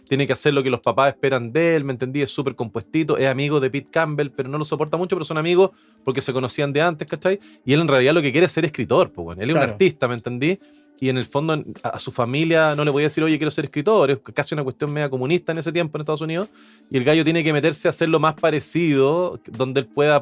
tiene que hacer lo que los papás esperan de él, ¿me entendí? Es súper compuestito, es amigo de Pete Campbell, pero no lo soporta mucho, pero son amigos porque se conocían de antes, ¿cachai? Y él en realidad lo que quiere es ser escritor, pues bueno, él es un artista, ¿me entendí? Y en el fondo a su familia no le podía decir, oye, quiero ser escritor, es casi una cuestión media comunista en ese tiempo en Estados Unidos, y el gallo tiene que meterse a hacer lo más parecido, donde él pueda,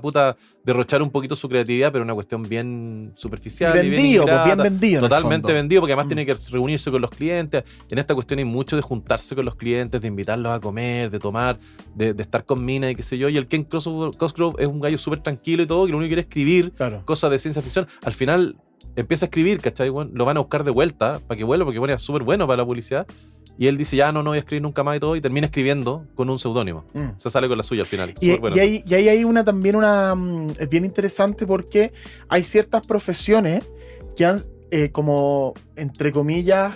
derrochar un poquito su creatividad, pero una cuestión bien superficial. Vendido, y bien ingrata, bien vendido. Totalmente vendido, porque además tiene que reunirse con los clientes. En esta cuestión hay mucho de juntarse con los clientes, de invitarlos a comer, de tomar, de estar con minas y qué sé yo. Y el Ken Cosgrove es un gallo súper tranquilo y todo, que lo único que quiere es escribir cosas de ciencia ficción. Al final empieza a escribir, ¿cachai? Bueno, lo van a buscar de vuelta para que vuelva, porque es súper bueno para la publicidad. Y él dice, ya no voy a escribir nunca más y todo, y termina escribiendo con un seudónimo. Se sale con la suya al final. Y ahí hay también es bien interesante, porque hay ciertas profesiones que han, como, entre comillas,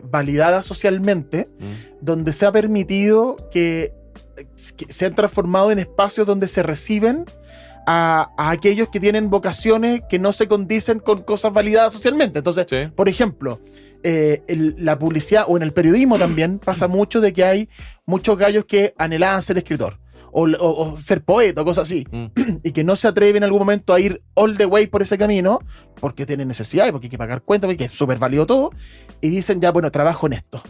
validadas socialmente, donde se ha permitido que se han transformado en espacios donde se reciben a aquellos que tienen vocaciones que no se condicen con cosas validadas socialmente. Entonces, por ejemplo, la publicidad o en el periodismo también pasa mucho de que hay muchos gallos que anhelaban ser escritor o ser poeta o cosas así, y que no se atreven en algún momento a ir all the way por ese camino porque tienen necesidad y porque hay que pagar cuentas, porque es súper válido todo, y dicen, ya, bueno, trabajo en esto.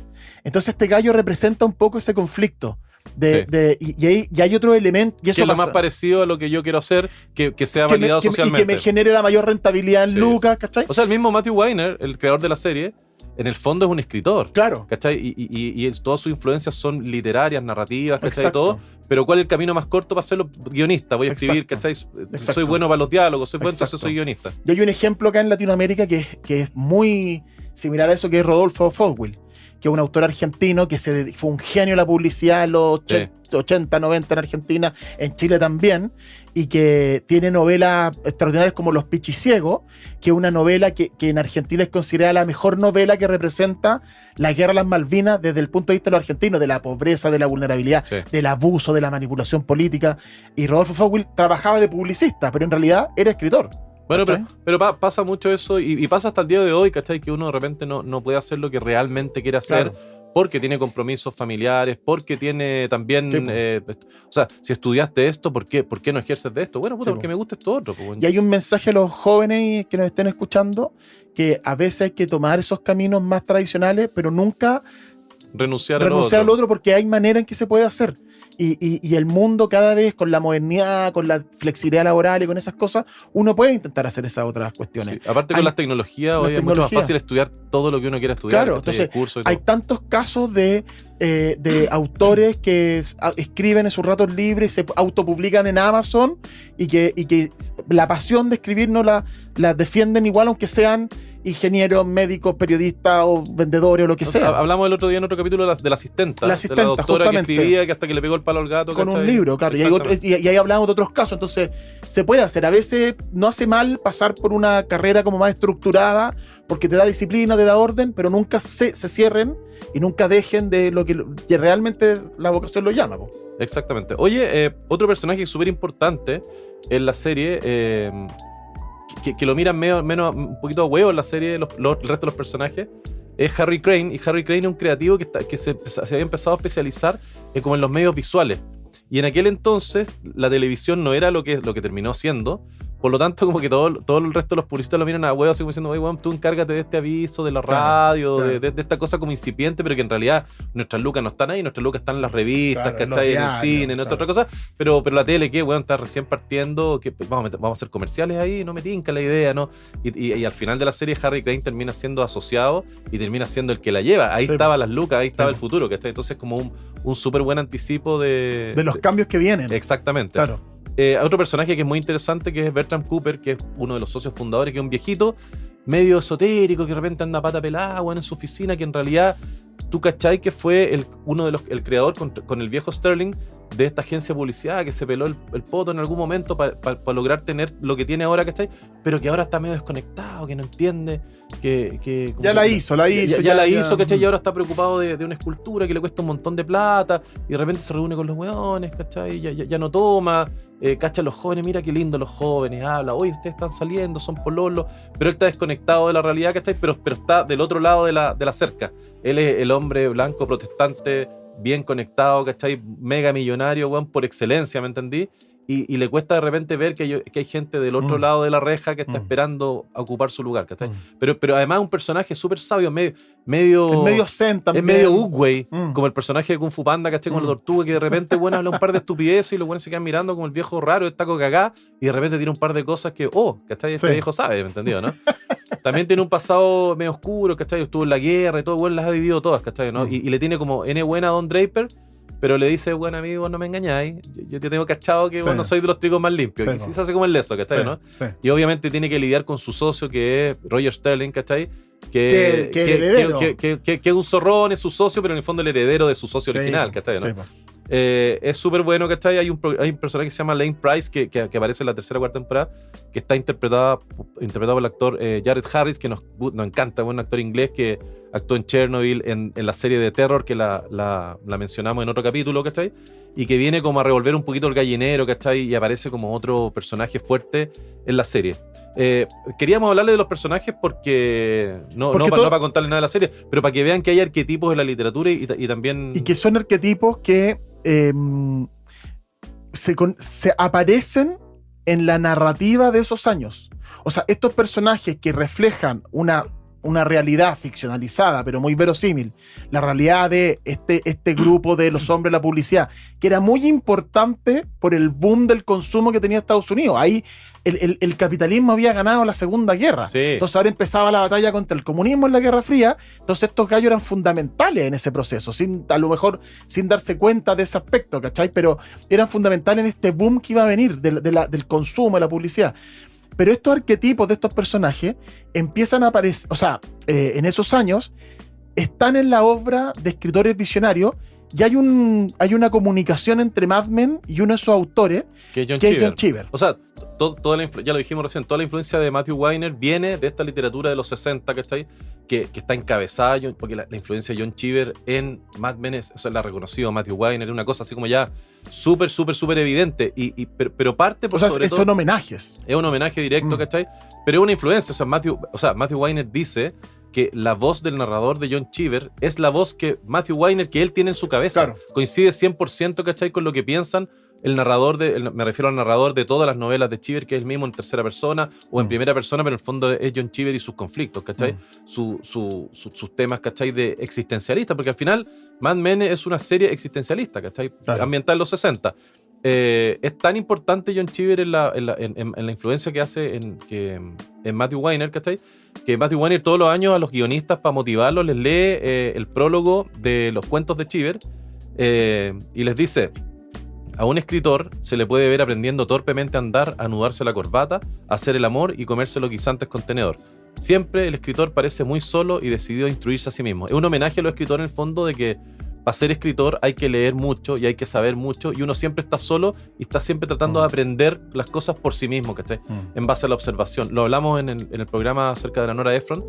Entonces este gallo representa un poco ese conflicto. Y hay otro elemento, y eso que es lo más parecido a lo que yo quiero hacer, que sea validado socialmente. Y que me genere la mayor rentabilidad en lucas, ¿cachai? O sea, el mismo Matthew Weiner, el creador de la serie, en el fondo es un escritor. Claro. ¿Cachai? Y todas sus influencias son literarias, narrativas, ¿cachai? Y todo. Pero ¿cuál es el camino más corto para hacerlo? Guionista. Voy a escribir, ¿cachai? Soy bueno para los diálogos, soy bueno, entonces soy guionista. Y hay un ejemplo acá en Latinoamérica que es muy similar a eso, que es Rodolfo Fogwill, que es un autor argentino que fue un genio de la publicidad en los 80, 90 en Argentina, en Chile también, y que tiene novelas extraordinarias como Los Pichiciegos, que es una novela que en Argentina es considerada la mejor novela que representa la guerra a las Malvinas desde el punto de vista de los argentinos, de la pobreza, de la vulnerabilidad, del abuso, de la manipulación política. Y Rodolfo Fogwill trabajaba de publicista, pero en realidad era escritor. Bueno, pero pasa mucho eso, y pasa hasta el día de hoy, ¿cachai? Que uno de repente no puede hacer lo que realmente quiere hacer, porque tiene compromisos familiares, porque tiene también... o sea, si estudiaste esto, ¿por qué no ejerces de esto? Bueno, porque me gusta esto otro. Y hay un mensaje a los jóvenes que nos estén escuchando, que a veces hay que tomar esos caminos más tradicionales, pero nunca renunciar al otro, porque hay manera en que se puede hacer. Y el mundo cada vez, con la modernidad, con la flexibilidad laboral y con esas cosas, uno puede intentar hacer esas otras cuestiones. Sí, aparte con las tecnologías, hoy es mucho más fácil estudiar todo lo que uno quiera estudiar. Claro, entonces hay tantos casos de autores que escriben en sus ratos libres, se autopublican en Amazon, y que la pasión de escribir no la defienden igual, aunque sean ingenieros, médicos, periodistas o vendedores o lo que sea. Hablamos el otro día en otro capítulo de la asistenta. De la doctora justamente, que escribía, que hasta que le pegó el palo al gato. Con un libro, claro. Y ahí hablamos de otros casos. Entonces, se puede hacer. A veces no hace mal pasar por una carrera como más estructurada, porque te da disciplina, te da orden, pero nunca se cierren y nunca dejen de lo que realmente la vocación lo llama. Exactamente. Oye, otro personaje súper importante en la serie... Que lo miran menos un poquito a huevo en la serie, el resto de los personajes, es Harry Crane. Y Harry Crane es un creativo que se había empezado a especializar como en los medios visuales. Y en aquel entonces la televisión no era lo que terminó siendo. Por lo tanto, como que todo el resto de los publicistas lo miran a huevo, así como diciendo, oye, weón, tú encárgate de este aviso, de la radio, claro. De esta cosa como incipiente, pero que en realidad nuestras lucas no están ahí, nuestras lucas están en las revistas, claro, ¿cachai? En el cine, en otra cosa. Pero la tele, ¿qué, weón? Está recién partiendo, que vamos a hacer comerciales ahí, no me tinca la idea, ¿no? Y al final de la serie, Harry Crane termina siendo asociado y termina siendo el que la lleva. Ahí estaban las lucas, ahí estaba el futuro, ¿cachai? Entonces, como un súper buen anticipo de los cambios que vienen. Exactamente. Claro. Otro personaje que es muy interesante, que es Bertram Cooper, que es uno de los socios fundadores, que es un viejito medio esotérico, que de repente anda pata pelada, bueno, en su oficina, que en realidad tú cachai que fue el creador con el viejo Sterling de esta agencia de publicidad que se peló el poto en algún momento para lograr tener lo que tiene ahora, ¿cachai? Pero que ahora está medio desconectado, que no entiende, que ya la hizo, ¿cachai? Y ahora está preocupado de una escultura que le cuesta un montón de plata, y de repente se reúne con los weones, ¿cachai? Ya no toma, cacha a los jóvenes, mira qué lindo los jóvenes, habla, oye, ustedes están saliendo, son pololos, pero él está desconectado de la realidad, ¿cachai? Pero está del otro lado de la cerca. Él es el hombre blanco protestante, bien conectado, ¿cachai? Mega millonario, weón, por excelencia, ¿me entendí? Y le cuesta de repente ver que hay gente del otro lado de la reja que está esperando a ocupar su lugar, ¿cachai? Pero además es un personaje súper sabio, medio es medio zen también. Es medio Uguay, como el personaje de Kung Fu Panda, ¿cachai? Con la tortuga, que de repente, bueno, habla un par de estupideces y los buenos se quedan mirando como el viejo raro, está cagá, y de repente tiene un par de cosas que, ¿cachai? Este viejo sabe, ¿me entendió, no? También tiene un pasado medio oscuro, ¿cachai? Estuvo en la guerra y todo, bueno, las ha vivido todas, ¿cachai? ¿No? Y le tiene como N buena a Don Draper, pero le dice, bueno, amigo, no me engañáis, yo te tengo cachado que bueno, soy de los trigos más limpios. Y sí se hace como el leso, ¿cachai? ¿No? Sí. Y obviamente tiene que lidiar con su socio, que es Roger Sterling, ¿cachai? Que es un zorrón, es su socio, pero en el fondo el heredero de su socio original, ¿cachai? ¿No? Es súper bueno, ¿cachai? Hay un personaje que se llama Lane Price, que aparece en la tercera o cuarta temporada, que está interpretado por el actor Jared Harris, que nos encanta, un actor inglés que actuó en Chernobyl, en la serie de terror que la mencionamos en otro capítulo, ¿cachai? Y que viene como a revolver un poquito el gallinero, ¿cachai? Y aparece como otro personaje fuerte en la serie. Queríamos hablarle de los personajes porque no para contarles nada de la serie, pero para que vean que hay arquetipos en la literatura y también... Y que son arquetipos que se aparecen en la narrativa de esos años. O sea, estos personajes que reflejan una realidad ficcionalizada, pero muy verosímil, la realidad de este grupo de los hombres de la publicidad, que era muy importante por el boom del consumo que tenía Estados Unidos. Ahí el capitalismo había ganado la Segunda Guerra. Sí. Entonces ahora empezaba la batalla contra el comunismo en la Guerra Fría. Entonces estos gallos eran fundamentales en ese proceso, a lo mejor sin darse cuenta de ese aspecto, ¿cachai? Pero eran fundamentales en este boom que iba a venir del consumo, de la publicidad. Pero estos arquetipos de estos personajes empiezan a aparecer, o sea, en esos años están en la obra de escritores visionarios, y hay una comunicación entre Mad Men y uno de sus autores, que es John Cheever. O sea, ya lo dijimos recién, toda la influencia de Matthew Weiner viene de esta literatura de los 60, ¿cachai? Que está encabezada, porque la influencia de John Cheever en Mad Men la ha reconocido Matthew Weiner, es una cosa así como ya súper evidente, pero parte por sobre todo... son homenajes. Es un homenaje directo, ¿cachai? Pero es una influencia, o sea, Matthew Weiner dice que la voz del narrador de John Cheever es la voz que Matthew Weiner, que él tiene en su cabeza. Claro. Coincide 100%, ¿cachai? Con lo que piensan el narrador, me refiero al narrador de todas las novelas de Cheever, que es el mismo en tercera persona o en primera persona, pero en el fondo es John Cheever y sus conflictos, ¿cachai? Sus temas, ¿cachai? De existencialista, porque al final Mad Men es una serie existencialista, ¿cachai? Claro. Ambientada en los 60. Es tan importante John Cheever en la influencia que hace en Matthew Weiner, ¿cachai? Que Matthew Weiner todos los años a los guionistas, para motivarlos, les lee el prólogo de los cuentos de Cheever, y les dice: a un escritor se le puede ver aprendiendo torpemente a andar, a anudarse la corbata, a hacer el amor y comerse los guisantes con tenedor. Siempre el escritor parece muy solo y decidido a instruirse a sí mismo. Es un homenaje a los escritores en el fondo, de que para ser escritor hay que leer mucho y hay que saber mucho, y uno siempre está solo y está siempre tratando de aprender las cosas por sí mismo, ¿cachai? En base a la observación. Lo hablamos en el programa acerca de la Nora Ephron,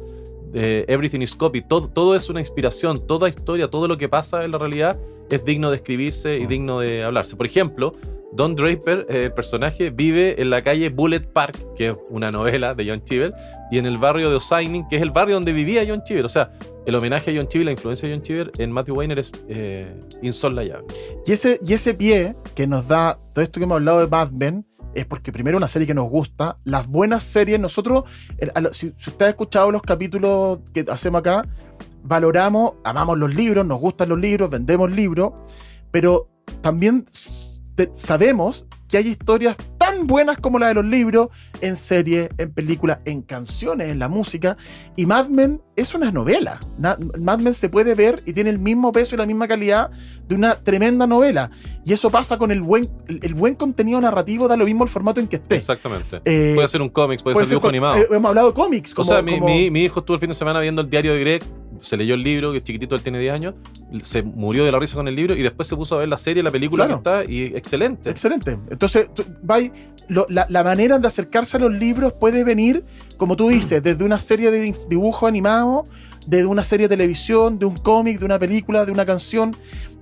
Everything is Copy. Todo es una inspiración, toda historia, todo lo que pasa en la realidad es digno de escribirse y digno de hablarse. Por ejemplo, Don Draper, el personaje, vive en la calle Bullet Park, que es una novela de John Cheever, y en el barrio de Ossining, que es el barrio donde vivía John Cheever. O sea, el homenaje a John Cheever, la influencia de John Cheever en Matthew Weiner es insoslayable. Y ese pie que nos da todo esto que hemos hablado de Mad Men es porque primero una serie que nos gusta. Las buenas series, nosotros, si usted ha escuchado los capítulos que hacemos acá, valoramos, amamos los libros, nos gustan los libros, vendemos libros, pero también sabemos que hay historias tan buenas como la de los libros, en series, en películas, en canciones, en la música. Y Mad Men es una novela. Mad Men se puede ver y tiene el mismo peso y la misma calidad de una tremenda novela. Y eso pasa con el buen contenido narrativo, da lo mismo el formato en que esté. Exactamente. Puede ser un cómics, puede ser dibujo animado. Hemos hablado de cómics. Mi hijo estuvo el fin de semana viendo el diario de Greg, se leyó el libro, que es chiquitito, él tiene 10 años, se murió de la risa con el libro y después se puso a ver la serie, la película que está, y excelente. Excelente. Entonces, la manera de acercarse a los libros puede venir, como tú dices, desde una serie de dibujos animados, desde una serie de televisión, de un cómic, de una película, de una canción.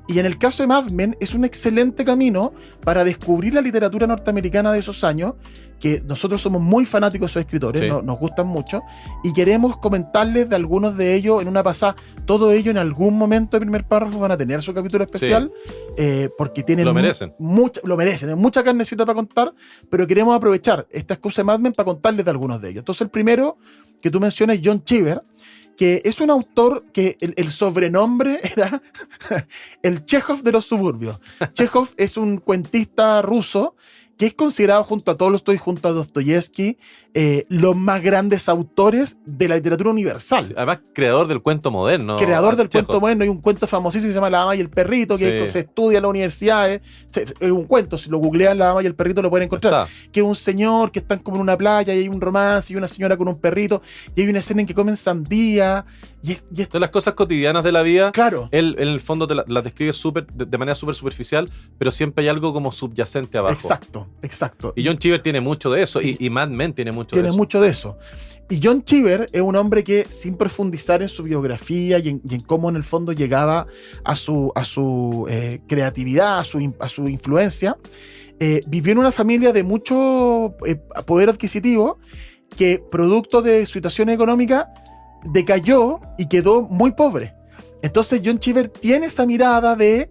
Y en el caso de Mad Men es un excelente camino para descubrir la literatura norteamericana de esos años, que nosotros somos muy fanáticos de esos escritores, nos gustan mucho, y queremos comentarles de algunos de ellos en una pasada. Todo ello en algún momento del primer párrafo van a tener su capítulo especial, porque tienen lo merecen. Lo merecen, mucha carnecita para contar, pero queremos aprovechar esta excusa de Mad Men para contarles de algunos de ellos. Entonces el primero que tú mencionas es John Cheever, que es un autor que el sobrenombre era el Chekhov de los suburbios. Chekhov es un cuentista ruso que es considerado, junto a Tolstoy, junto a Dostoyevsky, los más grandes autores de la literatura universal. Además, creador del cuento moderno. Creador del cuento moderno. Hay un cuento famosísimo que se llama La Dama y el Perrito, que se estudia en las universidades. Es un cuento, si lo googlean, La Dama y el Perrito, lo pueden encontrar. Que es un señor que están como en una playa y hay un romance y una señora con un perrito y hay una escena en que comen sandía. De las cosas cotidianas de la vida, claro. Él en el fondo las describe de manera súper superficial, pero siempre hay algo como subyacente abajo. Exacto. Y John Cheever tiene mucho de eso, y Mad Men tiene mucho de eso. Y John Cheever es un hombre que, sin profundizar en su biografía y en cómo en el fondo llegaba a su creatividad, a su influencia, vivió en una familia de mucho poder adquisitivo que, producto de situación económica, decayó y quedó muy pobre. Entonces John Cheever tiene esa mirada de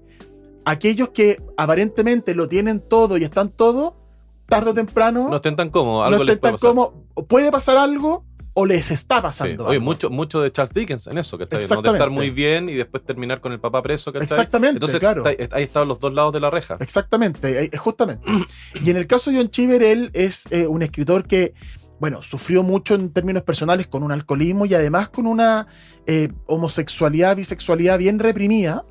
aquellos que aparentemente lo tienen todo y están todo, tarde o temprano no estén tan cómodos, algo les puede pasar. Puede pasar algo o les está pasando algo. Oye, mucho de Charles Dickens en eso, que está bien, de estar muy bien y después terminar con el papá preso, que exactamente, entonces claro. Ahí están los dos lados de la reja. Exactamente, justamente. Y en el caso de John Cheever, él es un escritor que, bueno, sufrió mucho en términos personales con un alcoholismo y además con una homosexualidad, bisexualidad bien reprimida,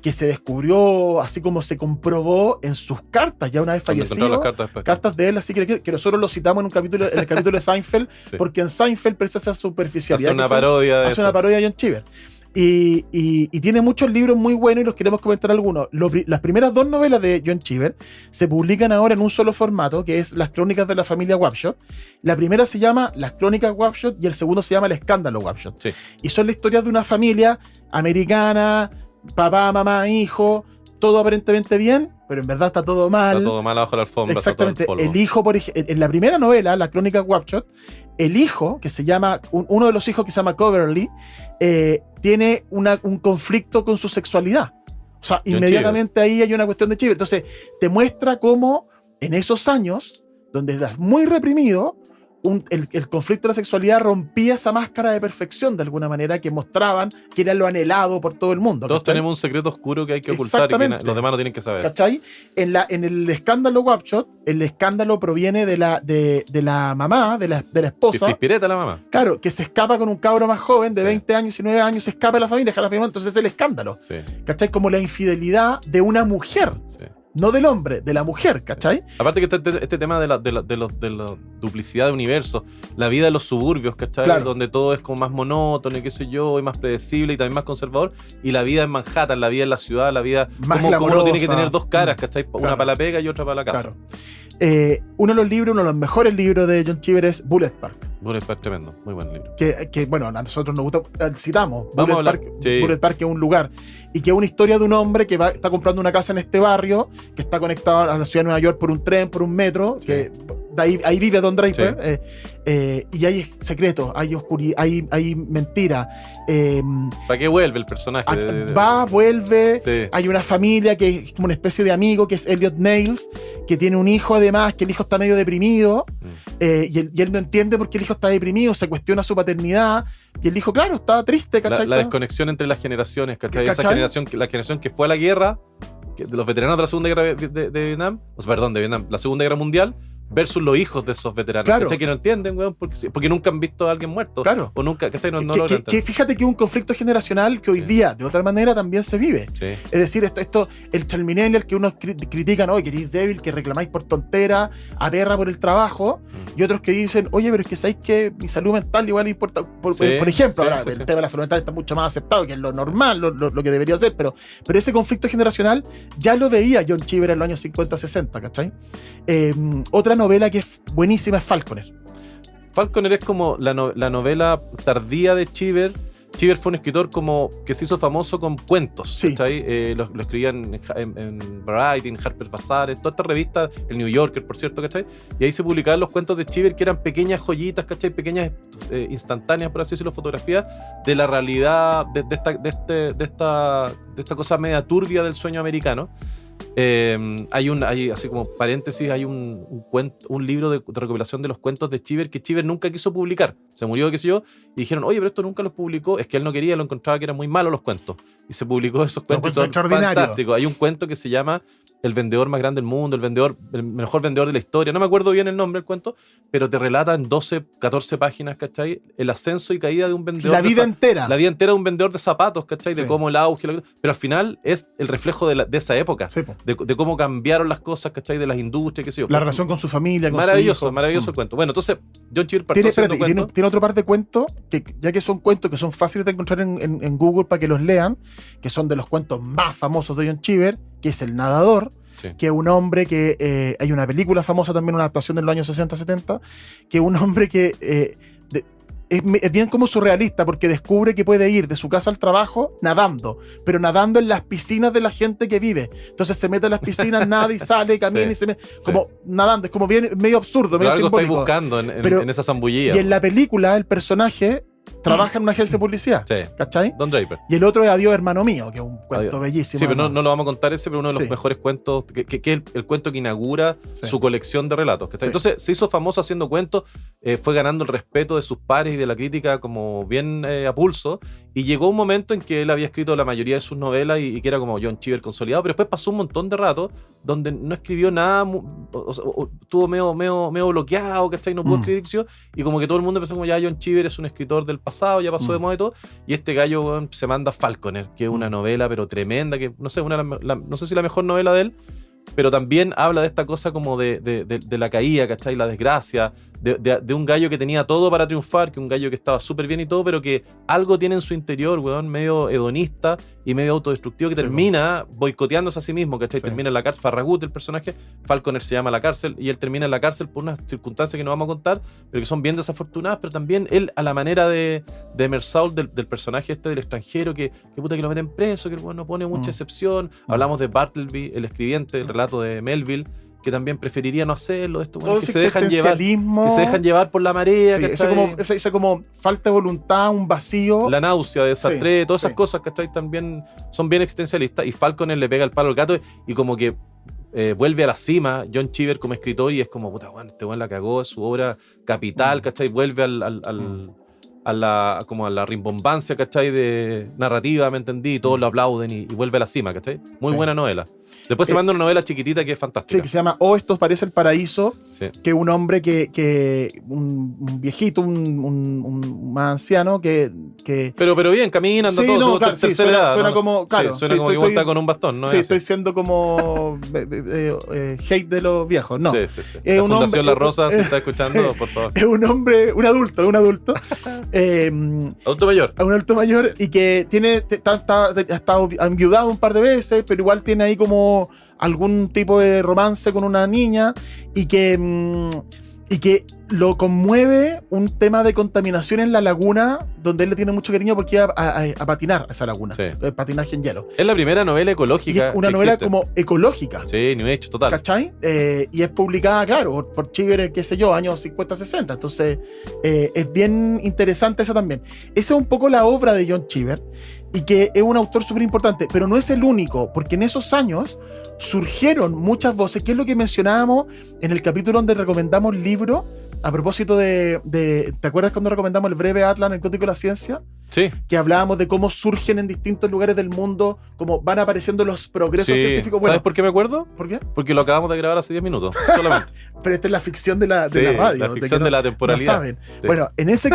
que se descubrió, así como se comprobó en sus cartas, ya una vez fallecido, cartas de él, así que nosotros lo citamos en el capítulo de Seinfeld, porque en Seinfeld presta esa superficialidad. Hace una parodia de John Cheever. Y tiene muchos libros muy buenos y los queremos comentar algunos. Las primeras 2 novelas de John Cheever se publican ahora en un solo formato, que es Las Crónicas de la Familia Wapshot. La primera se llama Las Crónicas Wapshot y el segundo se llama El Escándalo Wapshot. Y son la historia de una familia americana, papá, mamá, hijo, todo aparentemente bien, pero en verdad está todo mal. Está todo mal abajo de la alfombra. Exactamente. Está todo el polvo. El hijo, en la primera novela, La Crónica Wapshot, el hijo, que se llama, uno de los hijos que se llama Coverly, tiene un conflicto con su sexualidad. O sea, inmediatamente ahí hay una cuestión de Cheever. Entonces, te muestra cómo en esos años, donde eras muy reprimido, el conflicto de la sexualidad rompía esa máscara de perfección de alguna manera que mostraban que era lo anhelado por todo el mundo. Todos tenemos un secreto oscuro que hay que ocultar y que los demás no tienen que saber. ¿Cachai? En el escándalo Wapshot, el escándalo proviene de la mamá, de la esposa. Pispireta la mamá. Claro, que se escapa con un cabro más joven de 20 años y 9 años, se escapa de la familia, deja la familia, entonces es el escándalo. ¿Cachai? Como la infidelidad de una mujer. No del hombre, de la mujer, ¿cachai? Aparte que este tema de la duplicidad de universos, la vida de los suburbios, ¿cachai? Claro. Donde todo es como más monótono y qué sé yo, y más predecible y también más conservador. Y la vida en Manhattan, la vida en la ciudad, la vida más como uno tiene que tener 2 caras, ¿cachai? Una para la pega y otra para la casa. Uno de los mejores libros de John Cheever es Bullet Park. Bullet Park, tremendo, muy buen libro. Que bueno, a nosotros nos gusta, citamos. Bullet Park es un lugar. Y que es una historia de un hombre que está comprando una casa en este barrio, que está conectado a la ciudad de Nueva York por un tren, por un metro, que ahí vive Don Draper, y hay secretos, hay oscuridad, hay mentira. ¿Para qué vuelve el personaje? Vuelve, hay una familia que es como una especie de amigo, que es Elliot Nails, que tiene un hijo además, que el hijo está medio deprimido, y él no entiende por qué el hijo está deprimido, se cuestiona su paternidad, y el hijo, claro, está triste, ¿cachai? La desconexión entre las generaciones, ¿cachai? Esa generación, la generación que fue a la guerra, de los veteranos de la Segunda Guerra de Vietnam, la Segunda Guerra Mundial, versus los hijos de esos veteranos, Claro. ¿cachai? Que no entienden, weón, porque nunca han visto a alguien muerto. Claro. O nunca, ¿cachai? No Que logran entender. fíjate que es un conflicto generacional que hoy Sí. día, de otra manera, también se vive. Sí. Es decir, el millennial que unos critican, oye, que eres débil, que reclamáis por tontera, aterra por el trabajo, y otros que dicen, oye, pero es que sabéis que mi salud mental igual importa. Por ejemplo, sí, ahora sí, el sí. tema de la salud mental está mucho más aceptado, que es lo normal, lo que debería ser, pero ese conflicto generacional ya lo veía John Cheever en los años 50-60, ¿cachai? Otra novela que es buenísima es Falconer. Falconer es como la novela tardía de Cheever. Cheever fue un escritor como que se hizo famoso con cuentos, Sí. ¿cachai? Lo escribían en Variety, en Harper's Bazaar, en toda esta revista, el New Yorker, por cierto, ¿cachai? Y ahí se publicaban los cuentos de Cheever, que eran pequeñas joyitas, ¿cachai? Pequeñas instantáneas, por así decirlo, fotografías de la realidad de esta cosa media turbia del sueño americano. Hay así como paréntesis, hay un libro de recopilación de los cuentos de Cheever que Cheever nunca quiso publicar, se murió, qué sé yo, y dijeron, oye, pero esto nunca los publicó, es que él no quería, lo encontraba que eran muy malos los cuentos, y se publicó esos cuentos, son fantásticos. Hay un cuento que se llama El vendedor más grande del mundo, el mejor vendedor de la historia, no me acuerdo bien el nombre del cuento, pero te relata en 12, 14 páginas, ¿cachai? El ascenso y caída de un vendedor. La vida entera. La vida entera de un vendedor de zapatos, ¿cachai? Sí. De cómo el auge, pero al final es el reflejo de esa época. Sí, po. De cómo cambiaron las cosas, ¿cachai? De las industrias, qué sé yo. La relación con su familia, con Maravilloso, su hijo. maravilloso el cuento. Bueno, entonces, John Cheever partió haciendo cuentos. Tiene otro par de cuentos, que ya que son cuentos que son fáciles de encontrar en Google para que los lean, que son de los cuentos más famosos de John Cheever, que es El Nadador, Sí. que es un hombre que... hay una película famosa también, una adaptación de los años 60-70, que es un hombre que... es bien como surrealista, porque descubre que puede ir de su casa al trabajo nadando, pero nadando en las piscinas de la gente que vive. Entonces se mete a las piscinas, nada y sale, camina Sí, y se mete, como nadando. Es como bien medio absurdo, Pero medio algo estáis simbólico. buscando Pero- en esa zambullía. Y en la película el personaje trabaja en una agencia de publicidad, Sí, ¿cachai? Don Draper. Y el otro es Adiós, hermano mío, que es un cuento Adiós. bellísimo. Sí, pero además. no lo vamos a contar ese, pero uno de los Sí. mejores cuentos, que es el cuento que inaugura Sí. su colección de relatos. ¿cachai? Sí. Entonces se hizo famoso haciendo cuentos, fue ganando el respeto de sus pares y de la crítica como bien a pulso, y llegó un momento en que él había escrito la mayoría de sus novelas y que era como John Cheever consolidado, pero después pasó un montón de rato donde no escribió nada, o estuvo medio bloqueado, ¿cachai? No pudo escribir dicción, y como que todo el mundo pensó como ya John Cheever es un escritor del pasado, ya pasó de moda y todo, y este gallo, weón, se manda Falconer, que es una novela pero tremenda, que no sé, no sé si la mejor novela de él, pero también habla de esta cosa como de la caída, ¿cachai? La desgracia, de un gallo que tenía todo para triunfar, que un gallo que estaba súper bien y todo, pero que algo tiene en su interior, weón, medio hedonista y medio autodestructivo, que Sí, termina boicoteándose a sí mismo, ¿cachai? Sí. Termina en la cárcel, Farragut, el personaje, Falconer se llama a la cárcel, y él termina en la cárcel por unas circunstancias que no vamos a contar, pero que son bien desafortunadas, pero también él, a la manera de Mersault, del personaje este del extranjero, que puta que lo meten preso, que el weón no pone mucha excepción. Hablamos de Bartleby, el escribiente, el relato de Melville, que también preferiría no hacerlo, esto, Todo que ese se dejan llevar. existencialismo. Que se dejan llevar por la marea, Sí, ¿cachai? ese como falta de voluntad, un vacío. La náusea de Sartre, Sí, todas esas sí. cosas, ¿cachai? También son bien existencialistas, y Falconer le pega el palo al gato y como que vuelve a la cima John Cheever como escritor, y es como, puta, bueno, este weón la cagó, es su obra capital, ¿cachai? Vuelve a la rimbombancia, ¿cachai? De narrativa, ¿me entendí? Y todos lo aplauden y vuelve a la cima, ¿cachai? Muy Sí. buena novela. Después se manda una novela chiquitita que es Sí, fantástica. que se llama Oh, esto parece el paraíso, Sí. que un hombre un viejito, un más anciano que Pero bien, caminando Sí, todo, no, su claro, sí, tercera edad, suena ¿no? como, claro, Sí, suena sí, como que estoy- está con un bastón, ¿no? sí, es estoy así. siendo como hate de los viejos, no. Sí. Es La un Fundación hombre- La Rosa, si está escuchando, sí. por favor. Es un hombre, un adulto, Auto mayor. a un adulto mayor y que ha estado enviudado un par de veces, pero igual tiene ahí como algún tipo de romance con una niña y que lo conmueve un tema de contaminación en la laguna, donde él le tiene mucho cariño porque iba a patinar a esa laguna, Sí. patinaje en hielo. Es la primera novela Y ecológica. es una que novela existe. como ecológica. Sí, New Age, total. ¿Cachai? Y es publicada, claro, por Cheever, qué sé yo, años 50-60. Entonces, es bien interesante esa también. Esa es un poco la obra de John Cheever, y que es un autor súper importante, pero no es el único, porque en esos años surgieron muchas voces, que es lo que mencionábamos en el capítulo donde recomendamos libros, a propósito ¿te acuerdas cuando recomendamos el breve Atlas anecdótico de la ciencia? Sí. que hablábamos de cómo surgen en distintos lugares del mundo, cómo van apareciendo los progresos Sí. científicos. Bueno, ¿Sabes por qué me acuerdo? ¿por qué? Porque lo acabamos de grabar hace 10 minutos, solamente. Pero esta es la ficción de la Sí, radio. la ficción que de la no temporalidad. saben. Sí. Bueno, en es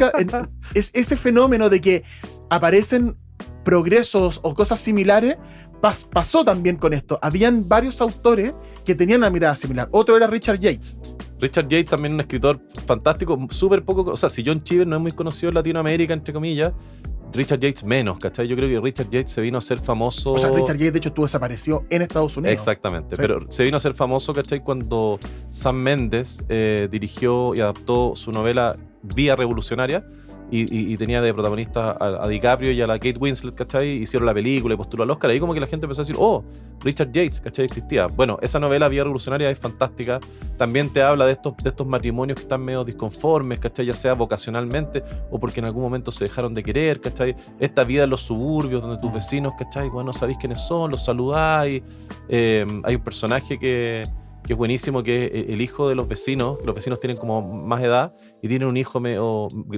ese fenómeno de que aparecen progresos o cosas similares, pasó también con esto. Habían varios autores que tenían una mirada similar. Otro era Richard Yates. Richard Yates también un escritor fantástico, súper poco, o sea, si John Cheever no es muy conocido en Latinoamérica, entre comillas, Richard Yates menos, ¿cachai? Yo creo que Richard Yates se vino a ser famoso... O sea, Richard Yates de hecho estuvo desaparecido en Estados Unidos. Exactamente, Sí. pero se vino a ser famoso, ¿cachai? Cuando Sam Mendes dirigió y adaptó su novela Vía Revolucionaria y tenía de protagonistas a DiCaprio y a la Kate Winslet, ¿cachai? Hicieron la película y postuló al Oscar. Ahí como que la gente empezó a decir, oh, Richard Yates, ¿cachai? Existía. Bueno, esa novela Vía Revolucionaria es fantástica. También te habla de estos matrimonios que están medio disconformes, ¿cachai? Ya sea vocacionalmente o porque en algún momento se dejaron de querer, ¿cachai? Esta vida en los suburbios donde tus vecinos, ¿cachai? Bueno, no sabéis quiénes son, los saludáis. Hay un personaje que es buenísimo, que es el hijo de los vecinos. Los vecinos tienen como más edad y tienen un hijo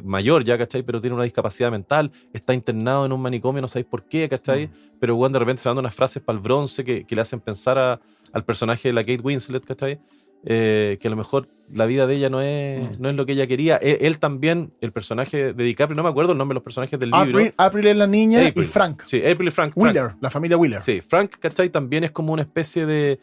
mayor ya, ¿cachai? Pero tiene una discapacidad mental, está internado en un manicomio, no sabéis por qué, ¿cachai? Pero bueno, de repente se dan unas frases para el bronce que le hacen pensar al personaje de la Kate Winslet, ¿cachai? Que a lo mejor la vida de ella no es lo que ella quería. Él también, el personaje de DiCaprio, no me acuerdo el nombre de los personajes del libro. April es la niña April. y Frank. Sí, April y Frank. Wheeler, la familia Wheeler. Sí, Frank, ¿cachai? También es como una especie de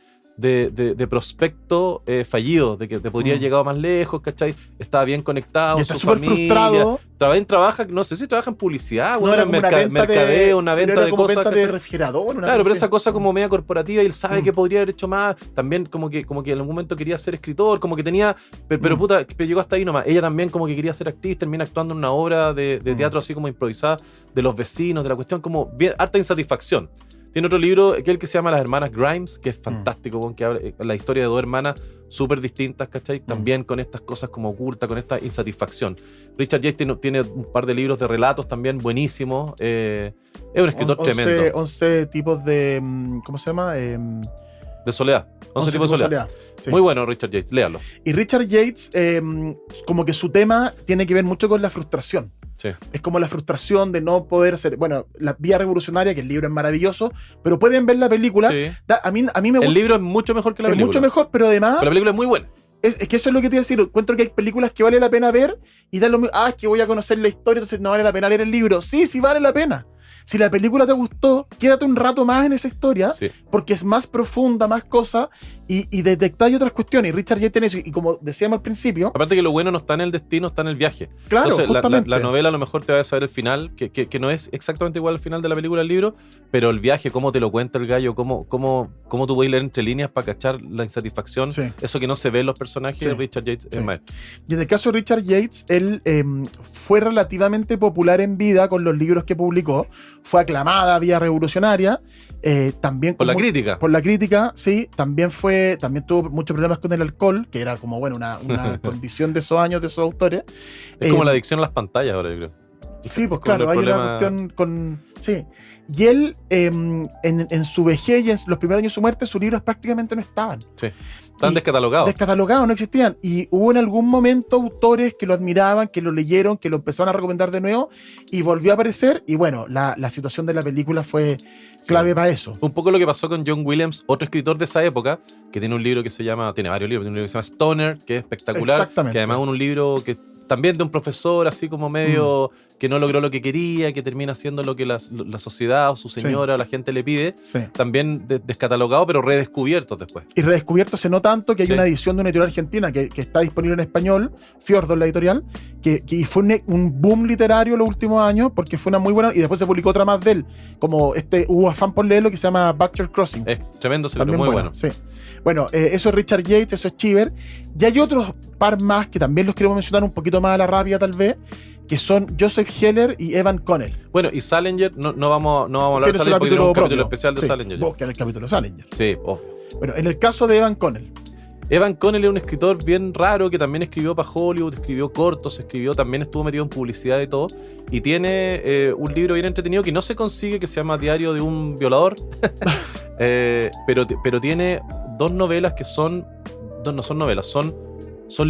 prospecto fallido, de que te podría haber llegado más lejos, ¿cachai? Estaba bien conectado, Y está su súper familia. frustrado. Trabaja, no sé si trabaja en publicidad, No bueno, era en como una venta mercadeo, una pero venta era de como cosas. venta de ¿cachai? refrigerador. Una Claro, pero cosa esa así. cosa como media corporativa y él sabe que podría haber hecho más. También como que en algún momento quería ser escritor, como que tenía, pero puta, pero llegó hasta ahí nomás. Ella también como que quería ser actriz, termina actuando en una obra de teatro así como improvisada de los vecinos, de la cuestión como bien, harta insatisfacción. Tiene otro libro, que es el que se llama Las Hermanas Grimes, que es fantástico, que habla la historia de dos hermanas súper distintas, ¿cachai? También con estas cosas como ocultas, con esta insatisfacción. Richard Yates tiene un par de libros de relatos también buenísimos. Es un escritor tremendo. 11 tipos de... ¿Cómo se llama? De soledad. 11 tipos de soledad. Sí. Muy bueno Richard Yates, léalo. Y Richard Yates, como que su tema tiene que ver mucho con la frustración. Sí. Es como la frustración de no poder ser... Bueno, La Vía Revolucionaria, que el libro es maravilloso, pero pueden ver la película. Sí. A mí me gusta. El libro es mucho mejor que la Es película. mucho mejor, pero además... Pero la película es muy buena. Es que eso es lo que te iba a decir. Encuentro que hay películas que vale la pena ver y dan lo mismo. Es que voy a conocer la historia, entonces no vale la pena leer el libro. Sí vale la pena. Si la película te gustó, quédate un rato más en esa historia, Sí. porque es más profunda, más cosas, y detectáis otras cuestiones. Y Richard Yates tiene eso, y como decíamos al principio, Aparte que lo bueno no está en el destino, está en el viaje. claro, Entonces, justamente. la novela a lo mejor te va a saber el final, que no es exactamente igual al final de la película del libro, pero el viaje, cómo te lo cuenta el gallo, cómo tú puedes leer entre líneas para cachar la insatisfacción, Sí. eso que no se ve en los personajes, Sí. Richard Yates Sí. es maestro. Y en el caso de Richard Yates, él fue relativamente popular en vida con los libros que publicó. Fue aclamada, Vía Revolucionaria. También Por la como- crítica. Por la crítica, sí. También tuvo muchos problemas con el alcohol, que era como, bueno, una condición de esos años de esos autores. Es como la adicción a las pantallas ahora, yo creo. Sí, pues Como claro, el hay problema- una cuestión con... Sí. Y él, en su vejez y en los primeros años de su muerte, sus libros prácticamente no estaban. Sí. Están Y- descatalogados. Descatalogados, no existían. Y hubo en algún momento autores que lo admiraban, que lo leyeron, que lo empezaron a recomendar de nuevo, y volvió a aparecer. Y bueno, la situación de la película fue clave para eso. Un poco lo que pasó con John Williams, otro escritor de esa época, que tiene un libro que se llama, tiene varios libros, tiene un libro que se llama Stoner, que es espectacular, Exactamente. que además es un libro que también de un profesor así como medio que no logró lo que quería, que termina haciendo lo que la sociedad o su señora o la gente le pide, Sí. también descatalogado pero redescubiertos después. Y redescubierto hace no tanto que hay Sí. una edición de una editorial argentina que está disponible en español, Fiordo es la editorial, que fue un boom literario los últimos años porque fue una muy buena, y después se publicó otra más de él, como hubo afán por leerlo, que se llama Butcher Crossing. Es tremendo ese libro, También muy bueno. Sí. Bueno, eso es Richard Yates, eso es Cheever. Y hay otros par más que también los queremos mencionar un poquito más a la rápida tal vez, que son Joseph Heller y Evan Connell. Bueno, y Salinger, no vamos a hablar de Tiene su Salinger porque tiene un capítulo propio. especial de Sí, Salinger. busquen el capítulo de Salinger. Sí, obvio. Bueno, en el caso de Evan Connell, Evan Connell es un escritor bien raro que también escribió para Hollywood, escribió cortos, también estuvo metido en publicidad y todo. Y tiene un libro bien entretenido que no se consigue, que se llama Diario de un violador. Pero tiene dos novelas que no son novelas, son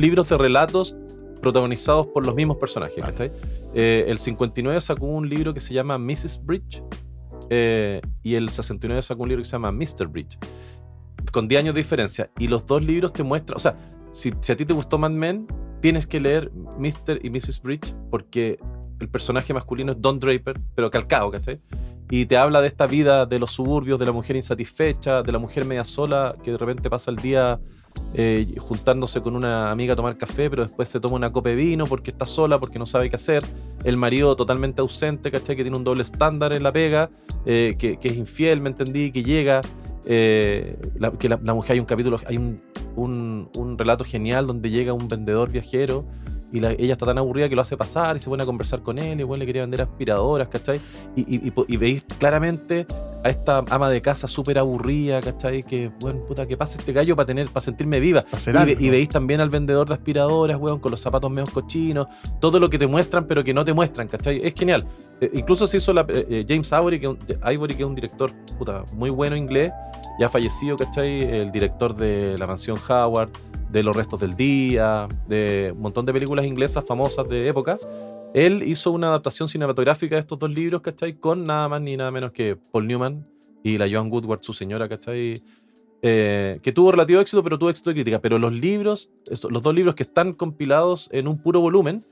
libros de relatos protagonizados por los mismos personajes, ¿cachai? El 59 sacó un libro que se llama Mrs. Bridge, y el 69 sacó un libro que se llama Mr. Bridge, con 10 años de diferencia, y los dos libros te muestran, o sea, si a ti te gustó Mad Men, tienes que leer Mr. y Mrs. Bridge, porque el personaje masculino es Don Draper, pero calcado, ¿cachai? Y te habla de esta vida de los suburbios, de la mujer insatisfecha, de la mujer media sola, que de repente pasa el día juntándose con una amiga a tomar café, pero después se toma una copa de vino porque está sola, porque no sabe qué hacer. El marido totalmente ausente, ¿cachai? Que tiene un doble estándar en la pega, que es infiel, me entendí, que llega. La mujer, hay un capítulo, hay un relato genial donde llega un vendedor viajero y ella está tan aburrida que lo hace pasar y se pone a conversar con él y bueno, le quería vender aspiradoras, ¿cachai? Y veis claramente a esta ama de casa súper aburrida, ¿cachai? Que, bueno, puta, que pase este gallo para sentirme viva. Y veis también al vendedor de aspiradoras, weón, con los zapatos medio cochinos, todo lo que te muestran pero que no te muestran, ¿cachai? Es genial. Incluso se hizo James Ivory, que es un director, puta, muy bueno inglés, ya fallecido, ¿cachai? El director de La Mansión Howard, de Los Restos del Día, de un montón de películas inglesas famosas de época. Él hizo una adaptación cinematográfica de estos dos libros, ¿cachai? Con nada más ni nada menos que Paul Newman y la Joan Woodward, su señora, ¿cachai? Que tuvo relativo éxito, pero tuvo éxito de crítica. Pero los dos libros que están compilados en un puro volumen,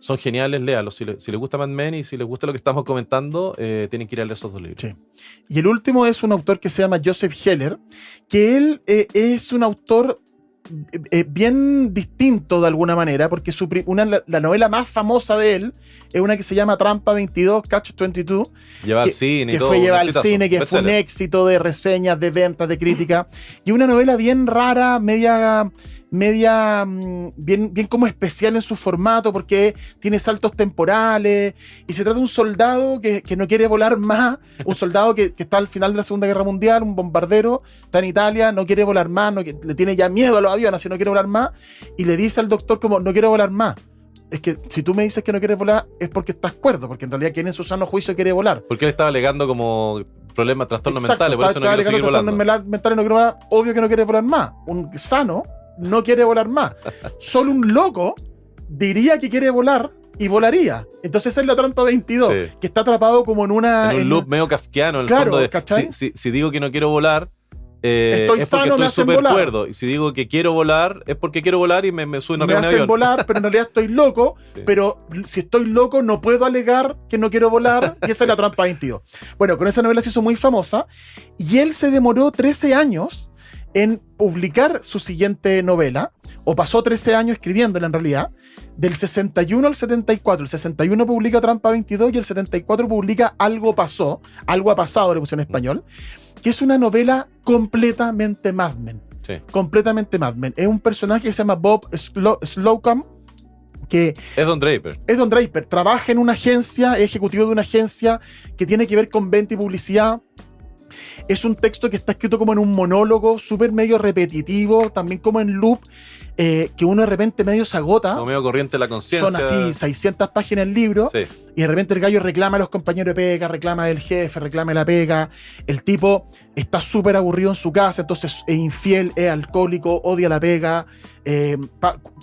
son geniales, léalos. Si les gusta Mad Men y si les gusta lo que estamos comentando, tienen que ir a leer esos dos libros. Sí. Y el último es un autor que se llama Joseph Heller, que él es un autor bien distinto de alguna manera, porque la novela más famosa de él es una que se llama Trampa 22, Catch 22, lleva al cine y todo, fue llevar al cine, que fue un éxito de reseñas, de ventas, de crítica, y una novela bien rara, media bien como especial en su formato, porque tiene saltos temporales y se trata de un soldado que no quiere volar más, un soldado que está al final de la Segunda Guerra Mundial, un bombardero, está en Italia, no quiere volar más, le tiene ya miedo a los aviones, así no quiere volar más, y le dice al doctor como, no quiero volar más. Es que si tú me dices que no quieres volar es porque estás cuerdo, porque en realidad quien en su sano juicio quiere volar. Porque él estaba alegando como problemas, trastornos mentales, por eso no quiere seguir volando. Mentales, no quiero volar, obvio que no quiere volar más. Un sano no quiere volar más. Solo un loco diría que quiere volar y volaría. Entonces esa es la Trampa 22, sí, que está atrapado como en un loop medio kafkiano, en el fondo de, si digo que no quiero volar, estoy es sano, porque estoy súper cuerdo. Y si digo que quiero volar, es porque quiero volar y me subo a un avión. Me hacen volar, pero en realidad estoy loco. Sí. Pero si estoy loco, no puedo alegar que no quiero volar. Y esa es la Trampa 22. Bueno, con esa novela se hizo muy famosa. Y él se demoró 13 años en publicar su siguiente novela, o pasó 13 años escribiéndola en realidad, del 61 al 74. El 61 publica Trampa 22 y el 74 publica Algo Pasó, Algo ha pasado, le puse en español, que es una novela completamente Mad Men. Sí. Completamente Mad Men. Es un personaje que se llama Bob Slocum, que es Don Draper. Es Don Draper. Trabaja en una agencia, es ejecutivo de una agencia que tiene que ver con venta y publicidad. Es un texto que está escrito como en un monólogo, súper medio repetitivo, también como en loop, que uno de repente medio se agota. Como medio corriente la conciencia. Son así 600 páginas el libro, sí, y de repente el gallo reclama a los compañeros de pega, reclama del jefe, reclama de la pega. El tipo está súper aburrido en su casa, entonces es infiel, es alcohólico, odia la pega,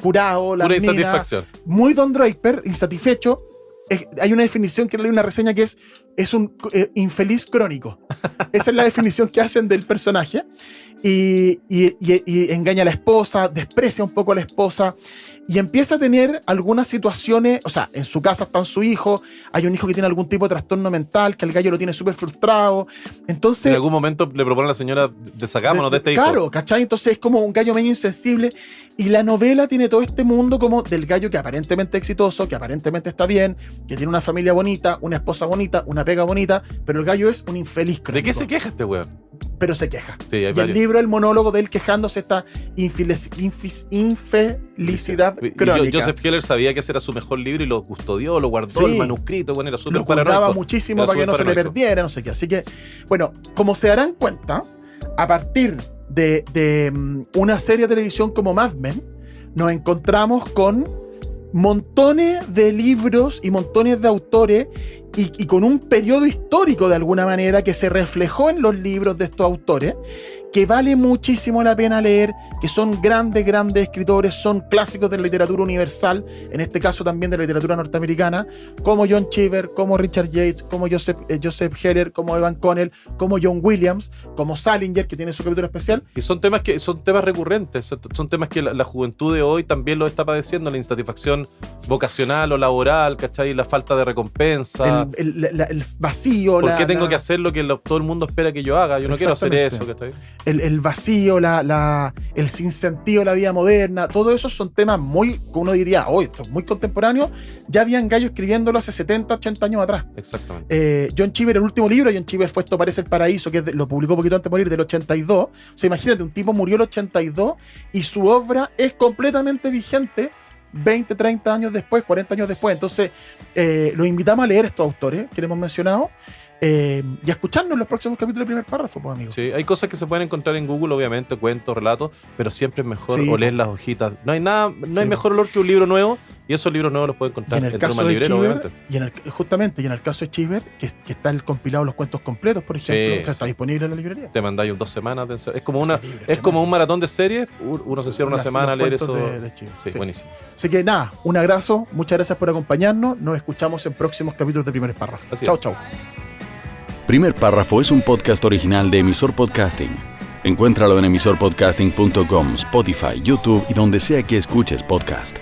curado, la pura insatisfacción. Muy Don Draper, insatisfecho. Hay una definición que leí en una reseña que es un infeliz crónico. Esa es la definición que hacen del personaje. Y engaña a la esposa, desprecia un poco a la esposa y empieza a tener algunas situaciones. O sea, en su casa está su hijo, hay un hijo que tiene algún tipo de trastorno mental, que el gallo lo tiene súper frustrado. Entonces, en algún momento le propone a la señora, deshagámonos de este hijo. Claro, ¿cachai? Entonces es como un gallo medio insensible. Y la novela tiene todo este mundo como del gallo que aparentemente es exitoso, que aparentemente está bien, que tiene una familia bonita, una esposa bonita, una pega bonita, pero el gallo es un infeliz crónico. ¿De qué se queja este weón? Pero se queja. Sí, y el libro, el monólogo de él quejándose, esta infelicidad crónica. Joseph Heller sabía que ese era su mejor libro y lo custodió, lo guardó, sí, el manuscrito, bueno, era súper paranoico. Lo cuidaba muchísimo para que no se le perdiera, no sé qué. Así que, bueno, como se darán cuenta, a partir de una serie de televisión como Mad Men, nos encontramos con montones de libros y montones de autores y con un periodo histórico de alguna manera que se reflejó en los libros de estos autores, que vale muchísimo la pena leer, que son grandes escritores, son clásicos de la literatura universal, en este caso también de la literatura norteamericana, como John Cheever, como Richard Yates, como Joseph Heller, como Evan Connell, como John Williams, como Salinger, que tiene su capítulo especial. Y son temas recurrentes, son temas que la juventud de hoy también lo está padeciendo, la insatisfacción vocacional o laboral, ¿cachai? La falta de recompensa. El vacío. ¿Por qué tengo que hacer lo que todo el mundo espera que yo haga? Yo no quiero hacer eso, ¿cachai? El vacío, el sinsentido de la vida moderna, todo eso son temas muy, uno diría, hoy, muy contemporáneos. Ya habían gallos escribiéndolo hace 70, 80 años atrás. Exactamente. John Cheever, el último libro, John Cheever fue Esto parece el paraíso, que lo publicó poquito antes de morir, del 82. O sea, imagínate, un tipo murió el 82 y su obra es completamente vigente 20, 30 años después, 40 años después. Entonces, los invitamos a leer estos autores que le hemos mencionado. Y a escucharnos en los próximos capítulos del Primer Párrafo, pues, amigos. Sí, hay cosas que se pueden encontrar en Google, obviamente, cuentos, relatos, pero siempre es mejor oler las hojitas. No hay mejor olor que un libro nuevo, y esos libros nuevos los pueden encontrar en el caso de librero, Cheever, obviamente. y en el caso de Cheever, que está el compilado de los cuentos completos, por ejemplo, o sea, está disponible en la librería. Te mandáis 2 semanas. Es como un maratón de series, uno se cierra una semana a leer eso. De Cheever. Sí, buenísimo. Así que nada, un abrazo, muchas gracias por acompañarnos, nos escuchamos en próximos capítulos de Primer Párrafo. Chau. Primer Párrafo es un podcast original de Emisor Podcasting. Encuéntralo en emisorpodcasting.com, Spotify, YouTube y donde sea que escuches podcast.